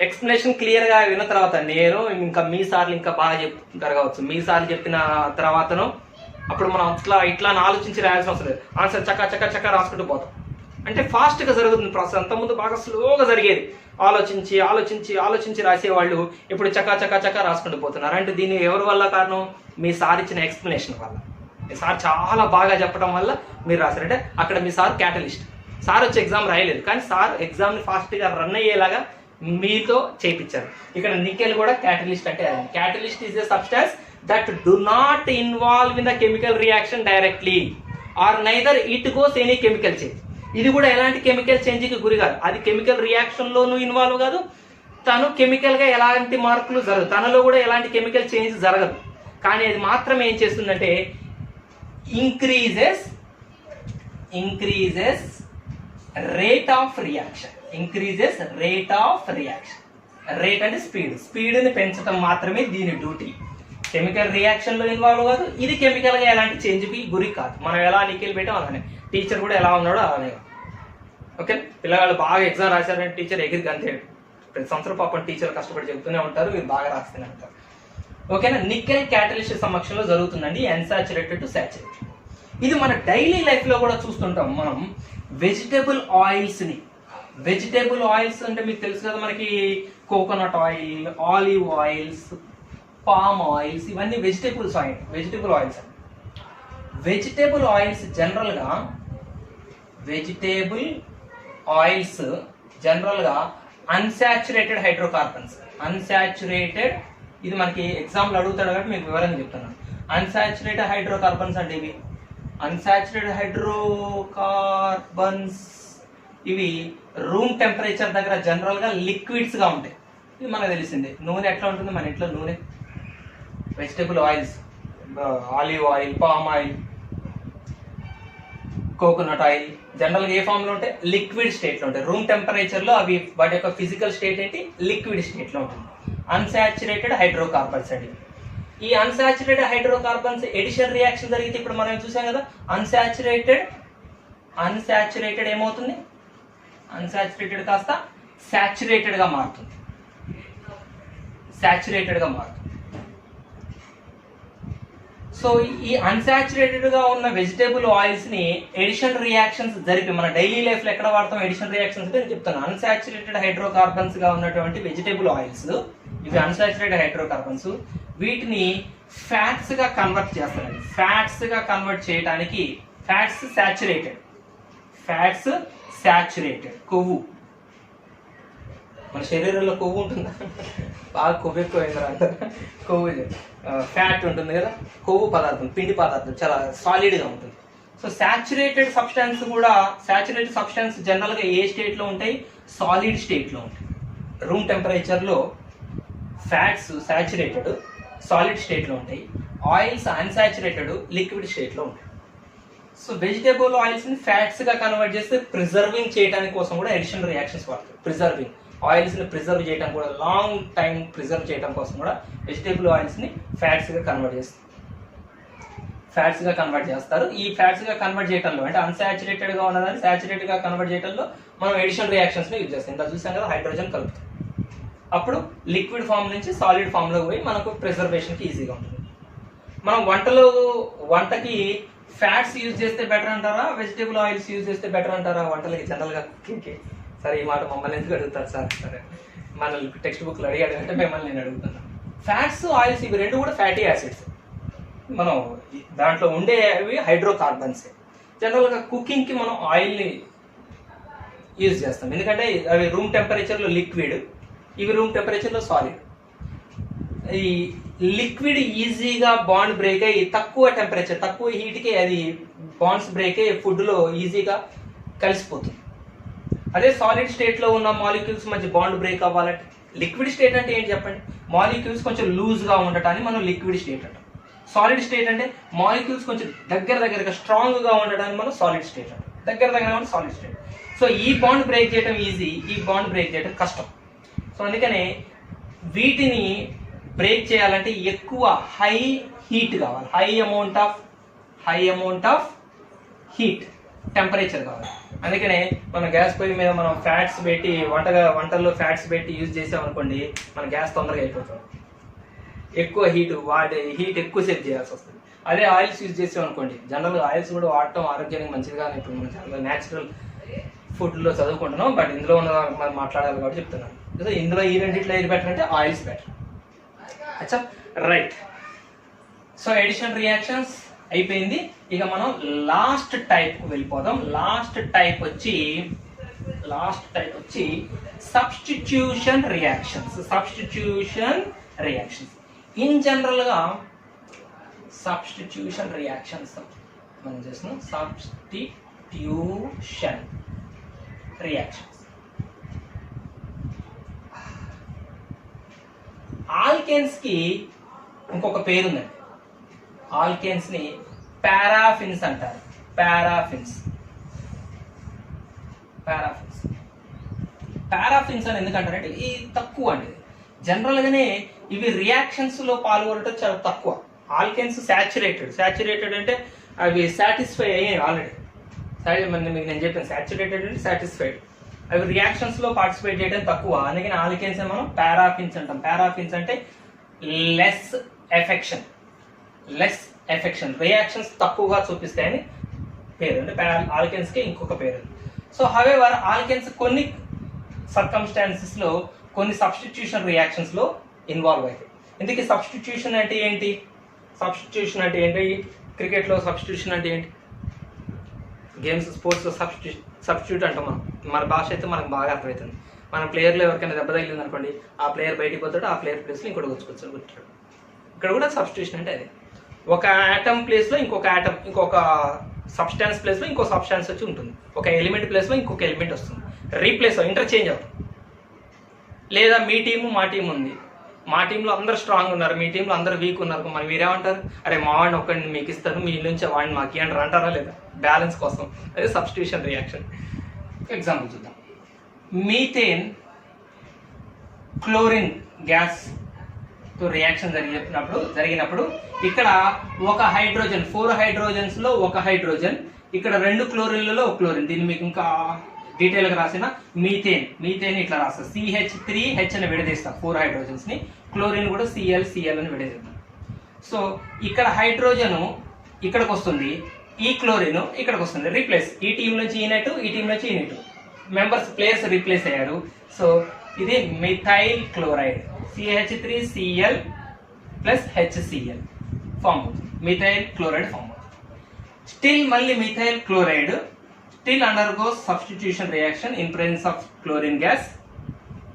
ఎక్స్ప్లెనేషన్ క్లియర్గా విన్న తర్వాత నేను ఇంకా మీ సార్లు ఇంకా బాగా చెప్తారు కావచ్చు. మీ సార్లు చెప్పిన తర్వాతను అప్పుడు మనం ఇట్లా ఆలోచించి రాయాల్సిన అవసరం లేదు. ఆన్సర్ చక్క రాసుకుంటూ పోతాం. అంటే ఫాస్ట్గా జరుగుతుంది ప్రాసెస్. అంతకుముందు బాగా స్లోగా జరిగేది. ఆలోచించి రాసేవాళ్ళు ఇప్పుడు చక్క రాసుకుంటూ పోతున్నారు. అంటే దీన్ని ఎవరి వల్ల కారణం? మీ సార్ ఇచ్చిన ఎక్స్ప్లెనేషన్ వల్ల. మీ సార్ చాలా బాగా చెప్పడం వల్ల మీరు రాశారు. అంటే అక్కడ మీ సార్ క్యాటలిస్ట్. సార్ వచ్చి ఎగ్జామ్ రాయలేదు, కానీ సార్ ఎగ్జామ్ని ఫాస్ట్గా రన్ అయ్యేలాగా మీతో చేయించారు. ఇక్కడ నికెల్ కూడా క్యాటలిస్ట్ అంటే అది. Catalyst is a substance that do not involve in the chemical reaction directly or neither it goes any chemical change. ఇది కూడా ఎలాంటి కెమికల్ చేంజ్కి గురి కాదు. అది కెమికల్ రియాక్షన్లోనూ ఇన్వాల్వ్ కాదు. తను కెమికల్గా ఎలాంటి మార్పులు జరగదు, తనలో కూడా ఎలాంటి కెమికల్ చేంజ్ జరగదు. కానీ అది మాత్రం ఏం చేస్తుందంటే increases rate of reaction. Rate అంటే స్పీడ్ని పెంచడం మాత్రమే దీని డ్యూటీ. కెమికల్ రియాక్షన్లో ఇన్వాల్వ్ కాదు. ఇది కెమికల్గా ఎలాంటి చేంజ్కి గురి కాదు. మనం ఎలా నికెల్ పెట్టాం అలానే, టీచర్ కూడా ఎలా ఉన్నాడో అలానే. ఓకే, పిల్లగాళ్ళు బాగా ఎగ్జామ్ రాశారంటే టీచర్ ఎగిరికి అంతే. ప్రతి సంవత్సరం పాపం టీచర్ కష్టపడి చెబుతూనే ఉంటారు, మీరు బాగా రాస్తూనే ఉంటారు. ఓకేనా? నికెల్ క్యాటలిస్ట్ సమక్షంలో జరుగుతుందండి అన్సాచురేటెడ్ టు సాచురేటెడ్. ఇది మన డైలీ లైఫ్లో కూడా చూస్తుంటాం మనం. వెజిటేబుల్ ఆయిల్స్ అంటే మీకు తెలుసు కదా, మనకి coconut oil, olive oils, palm oils, ఇవన్నీ వెజిటేబుల్ ఆయిల్స్. వెజిటేబుల్ ఆయిల్స్ జనరల్గా అన్సాచురేటెడ్ ఇది మనకి ఎగ్జాంపుల్ అడుగుతాడు కాబట్టి మీకు వివరంగా చెప్తున్నాను. అన్సాచురేటెడ్ హైడ్రోకార్బన్స్ అంటే ఇవి అన్సాచురేటెడ్ హైడ్రోకార్బన్స్ ఇవి రూమ్ టెంపరేచర్ దగ్గర జనరల్గా లిక్విడ్స్గా ఉంటాయి. ఇది మనకు తెలిసిందే. నూనె ఎట్లా ఉంటుంది మన ఇంట్లో నూనె, vegetable oils, olive oil, palm oil, coconut oil జనరల్గా ఏ ఫామ్లో ఉంటాయి? లిక్విడ్ స్టేట్లో ఉంటాయి. రూమ్ టెంపరేచర్లో అవి వాటి యొక్క ఫిజికల్ స్టేట్ ఏంటి? లిక్విడ్ స్టేట్లో ఉంటుంది. అన్సాచురేటెడ్ హైడ్రోకార్బన్స్ అండి. ఈ అన్సాచురేటెడ్ హైడ్రోకార్బన్స్ ఎడిషన్ రియాక్షన్ జరిగితే ఇప్పుడు మనం చూసాం కదా, అన్సాచురేటెడ్ ఏమవుతుంది? అన్సాచురేటెడ్ కాస్త సాచురేటెడ్గా మారుతుంది. సో ఈ అన్సాచురేటెడ్గా ఉన్న వెజిటేబుల్ ఆయిల్స్ని ఎడిషన్ రియాక్షన్స్ జరిపి మన డైలీ లైఫ్లో ఎక్కడ వాడతాం ఎడిషన్ రియాక్షన్స్ అంటే నేను చెప్తాను. అన్సాచురేటెడ్ హైడ్రోకార్బన్స్గా ఉన్నటువంటి వెజిటేబుల్ ఆయిల్స్ ఇవి అన్సాచురేటెడ్ హైడ్రోకార్బన్స్, వీటిని ఫ్యాట్స్గా కన్వర్ట్ చేస్తారండి. ఫ్యాట్స్గా కన్వర్ట్ చేయడానికి ఫ్యాట్స్ సాచురేటెడ్ కొవ్వు, మన శరీరంలో కొవ్వు ఉంటుందా? బాగా కొవ్వు ఎక్కువైందా అంటారు. కొవ్వు ఫ్యాట్ ఉంటుంది కదా, కొవ్వు పదార్థం, పిండి పదార్థం చాలా సాలిడ్గా ఉంటుంది. సో సాచురేటెడ్ సబ్స్టాన్స్ జనరల్గా ఏ స్టేట్లో ఉంటాయి? సాలిడ్ స్టేట్లో ఉంటాయి. రూమ్ టెంపరేచర్లో ఫ్యాట్స్ సాచురేటెడ్ సాలిడ్ స్టేట్లో ఉంటాయి, ఆయిల్స్ అన్సాచురేటెడ్ లిక్విడ్ స్టేట్లో ఉంటాయి. సో వెజిటేబుల్ ఆయిల్స్ని ఫ్యాట్స్గా కన్వర్ట్ చేస్తే ప్రిజర్వింగ్ చేయడానికి కోసం కూడా ఎడిషన్ రియాక్షన్స్ వాడతారు. ప్రిజర్వింగ్ ఆయిల్స్ని ప్రిజర్వ్ చేయడం కూడా, లాంగ్ టైం ప్రిజర్వ్ చేయడం కోసం కూడా వెజిటేబుల్ ఆయిల్స్ని ఫ్యాట్స్గా కన్వర్ట్ చేస్తారు. ఈ ఫ్యాట్స్గా కన్వర్ట్ చేయడంలో అంటే అన్సాచురేటెడ్గా ఉన్నదాన్ని సాచురేటెడ్గా కన్వర్ట్ చేయడంలో మనం ఎడిషన్ రియాక్షన్స్ని యూజ్ చేస్తాం. ఇంత చూసాం కదా, హైడ్రోజన్ కలుపుతాం. అప్పుడు లిక్విడ్ ఫామ్ నుంచి సాలిడ్ ఫామ్లోకి పోయి మనకు ప్రిజర్వేషన్కి ఈజీగా ఉంటుంది. మనం వంటకి ఫ్యాట్స్ యూజ్ చేస్తే బెటర్ అంటారా, వెజిటేబుల్ ఆయిల్స్ యూజ్ చేస్తే బెటర్ అంటారా? వంటలకి జనరల్గా కుకింగ్కి. సరే, ఈ మాట మమ్మల్ని ఎందుకు అడుగుతారు సార్? సరే, మన టెక్స్ట్ బుక్లో అడిగాడు అంటే మిమ్మల్ని నేను అడుగుతున్నాను. ఫ్యాట్స్ ఆయిల్స్ ఇవి రెండు కూడా ఫ్యాటీ యాసిడ్స్. మనం దాంట్లో ఉండేవి హైడ్రోకార్బన్సే. జనరల్గా కుకింగ్కి మనం ఆయిల్ని యూజ్ చేస్తాం, ఎందుకంటే అవి రూమ్ టెంపరేచర్లో లిక్విడ్, ఇవి రూమ్ టెంపరేచర్లో సాలిడ్. ఈ లిక్విడ్ ఈజీగా బాండ్ బ్రేక్ అయ్యి తక్కువ టెంపరేచర్, తక్కువ హీట్కి అది బాండ్స్ బ్రేక్ అయ్యి ఫుడ్లో ఈజీగా కలిసిపోతుంది. అదే సాలిడ్ స్టేట్లో ఉన్న మాలిక్యూల్స్ మధ్య బాండ్ బ్రేక్ అవ్వాలంటే, లిక్విడ్ స్టేట్ అంటే ఏంటి చెప్పండి? మాలిక్యూల్స్ కొంచెం లూజ్గా ఉండటాన్ని మనం లిక్విడ్ స్టేట్ అంటాం. సాలిడ్ స్టేట్ అంటే మాలిక్యూల్స్ కొంచెం దగ్గరగా స్ట్రాంగ్గా ఉండటాన్ని మనం సాలిడ్ స్టేట్ అంటాం. దగ్గర సాలిడ్ స్టేట్. సో ఈ బాండ్ బ్రేక్ చేయడం ఈజీ, ఈ బాండ్ బ్రేక్ చేయడం కష్టం. సో అందుకనే వీటిని బ్రేక్ చేయాలంటే ఎక్కువ హై హీట్ కావాలి, high amount of heat temperature కావాలి. అందుకనే మన గ్యాస్ పొయ్యి మీద మనం ఫ్యాట్స్ పెట్టి వంటల్లో ఫ్యాట్స్ పెట్టి యూజ్ చేసామనుకోండి, మన గ్యాస్ తొందరగా అయిపోతుంది. ఎక్కువ హీట్ ఎక్కువసేపు చేయాల్సి వస్తుంది. అదే ఆయిల్స్ యూజ్ చేసామనుకోండి, జనరల్గా ఆయిల్స్ కూడా వాడటం ఆరోగ్యానికి మంచిది కానీ ఇప్పుడు మనం చాలా న్యాచురల్ ఫుడ్లో చదువుకుంటున్నాం, బట్ ఇందులో ఉన్న మనం మాట్లాడాలి కాబట్టి చెప్తున్నాను. సో ఇందులో ఈ రెండిట్లో ఏది బెటర్ అంటే ఆయిల్స్ బెటర్. అచ్చా, రైట్. సో ఎడిషన్ రియాక్షన్స్ అయిపోయింది. ఇక మనం లాస్ట్ టైప్కి వెళ్ళిపోదాం. లాస్ట్ టైప్ వచ్చి సబ్స్టిట్యూషన్ రియాక్షన్స్. ఇన్ జనరల్గా సబ్స్టిట్యూషన్ రియాక్షన్స్ మనం చేస్తున్నాం. Substitution reactions. ఆల్కేన్స్ కి ఇంకొక పేరు ఉందండి. ఆల్కేన్స్ ని పారాఫిన్స్ అంటారు. పారాఫిన్స్ అని ఎందుకంటారంటే ఇది తక్కువ అండి. జనరల్గానే ఇవి రియాక్షన్స్ లో పాల్గొనడం చాలా తక్కువ. ఆల్కేన్స్ సాచురేటెడ్ అంటే అవి సాటిస్ఫై అయ్యాయి ఆల్రెడీ. మీకు నేను చెప్పాను, సాచురేటెడ్ అంటే సాటిస్ఫైడ్. అవి రియాక్షన్స్ లో పార్టిసిపేట్ చేయడం తక్కువ. అందుకని ఆల్కేన్స్ మనం పారాఫిన్స్ అంటాం. పారాఫిన్స్ అంటే లెస్ ఎఫెక్షన్, రియాక్షన్స్ తక్కువగా చూపిస్తాయని పేరు. అంటే ఆల్కేన్స్ కి ఇంకొక పేరు. సో హవెవర్ ఆల్కేన్స్ కొన్ని సర్కమ్స్టాన్సెస్ లో కొన్ని సబ్స్టిట్యూషన్ రియాక్షన్స్ లో ఇన్వాల్వ్ అవుతాయి. ఇందుకే సబ్స్టిట్యూషన్ అంటే ఏంటి? క్రికెట్ లో సబ్స్టిట్యూషన్ అంటే ఏంటి? గేమ్స్ స్పోర్ట్స్ లో సబ్స్టిట్యూట్ అంటాం మనం. మన భాష అయితే మనకు బాగా అర్థమవుతుంది. మన ప్లేయర్లో ఎవరికైనా దెబ్బ తగిలింది అనుకోండి, ఆ ప్లేయర్ బయటికి పోతాడు, ఆ ప్లేయర్ ప్లేస్లో ఇంకోటి కూర్చుంటాడు. ఇక్కడ కూడా సబ్స్టిట్యూషన్ అంటే అదే, ఒక ఆటమ్ ప్లేస్లో ఇంకొక ఆటమ్, ఇంకొక సబ్స్టాన్స్ ప్లేస్లో ఇంకో సబ్స్టాన్స్ వచ్చి ఉంటుంది, ఒక ఎలిమెంట్ ప్లేస్లో ఇంకొక ఎలిమెంట్ వస్తుంది, రీప్లేస్ ఇంటర్చేంజ్ అవుతుంది. లేదా మీ టీము మా టీం ఉంది, మా టీంలో అందరు స్ట్రాంగ్ ఉన్నారు, మీ టీంలో అందరు వీక్ ఉన్నారు, మరి మీరేమంటారు, అరే మా వాడిని ఒక్కడిని మీకు ఇస్తాను, మీ నుంచి వాడిని మాకు ఇవ్వండి అంటారా లేదా? బ్యాలెన్స్ కోసం, అదే సబ్స్టిట్యూషన్ రియాక్షన్. ఎగ్జాంపుల్ చూద్దాం. మీథేన్ క్లోరిన్ గ్యాస్ తో రియాక్షన్ జరిగినప్పుడు ఇక్కడ ఒక హైడ్రోజన్, 4 హైడ్రోజన్స్ లో ఒక హైడ్రోజన్, ఇక్కడ 2 క్లోరిన్లలో ఒక క్లోరిన్. దీన్ని మీకు ఇంకా డీటెయిల్ గా రాసిన మీథేన్ ఇట్లా రాస్తా, CH3H అని విడదీస్తా 4 హైడ్రోజన్స్ ని, క్లోరిన్ కూడా Cl అని విడదీస్తాం. సో ఇక్కడ హైడ్రోజన్ ఇక్కడికి వస్తుంది, ఈ క్లోరిన్ ఇక్కడికి వస్తుంది, రీప్లేస్. ఈ టీం నుంచి ఈనెట్, ఈ టీం నుంచి ఈనెట్, మెంబర్స్ ప్లేయర్స్ రీప్లేస్ అయ్యారు. సో ఇది methyl chloride, CH3Cl plus HCl form అవుతుంది, మిథైల్ క్లోరైడ్ ఫామ్ అవుతుంది. స్టిల్ మళ్ళీ methyl chloride still undergoes substitution reaction in presence of chlorine gas.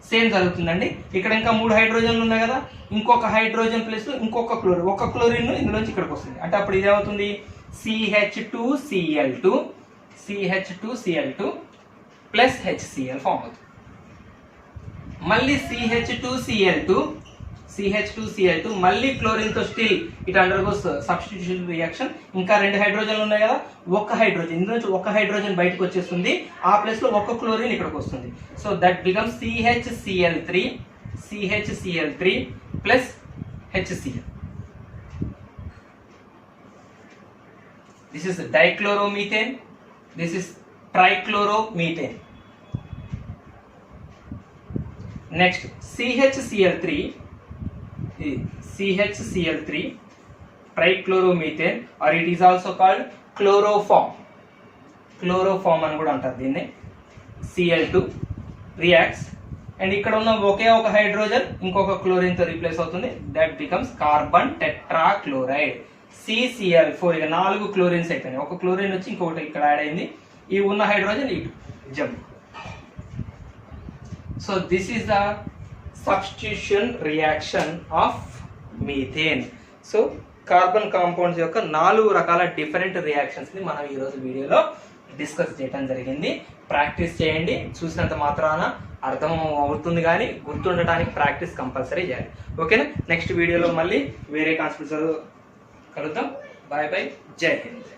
Same జరుగుతుందండి. ఇక్కడ ఇంకా 3 హైడ్రోజన్లు ఉన్నాయి కదా, ఇంకొక హైడ్రోజన్ ప్లస్ ఇంకొక క్లోరిన్, ఒక క్లోరిన్ ఇందులోంచి ఇక్కడికి వస్తుంది. అంటే అప్పుడు ఇదేమవుతుంది, CH2Cl2 ప్లస్ HCl ఫామ్ అవుతుంది. మళ్ళీ CH2Cl2 మళ్ళీ క్లోరిన్ తో still it undergoes substitution reaction. ఇంకా 2 హైడ్రోజన్లు ఉన్నాయి కదా, ఒక హైడ్రోజన్ ఇందులో నుంచి ఒక హైడ్రోజన్ బయటకు వచ్చేస్తుంది, ఆ ప్లేస్ లో ఒక క్లోరిన్ ఇక్కడికి వస్తుంది. So that becomes CHCl3 plus HCl. This is dichloromethane, this is trichloromethane. Next CHCl3 trichloromethane, or it is also called chloroform అని కూడా అంటారు దీన్ని. Cl2 రియాక్ట్స్ అండ్ ఇక్కడ ఉన్న ఒకే ఒక హైడ్రోజన్ ఇంకొక క్లోరిన్ తో రీప్లేస్ అవుతుంది, that becomes carbon tetrachloride. CCl4, ఇక 4 క్లోరిన్స్ అయిపోయినాయి, ఒక క్లోరిన్ వచ్చి ఇంకొకటి ఇక్కడ యాడ్ అయింది, ఈ ఉన్న హైడ్రోజన్ ఇటు jump. So this is the substitution reaction of methane. So carbon compounds యొక్క 4 రకాల డిఫరెంట్ రియాక్షన్స్ ని మనం ఈ రోజు వీడియోలో డిస్కస్ చేయడం జరిగింది. ప్రాక్టీస్ చేయండి, చూసినంత మాత్రాన అర్థం అవుతుంది కానీ గుర్తుండటానికి ప్రాక్టీస్ కంపల్సరీ చేయాలి. ఓకేనా? నెక్స్ట్ వీడియోలో మళ్ళీ వేరే కాన్సెప్ట్స్ కలుద్దాం. బాయ్ బాయ్, జై హింద్.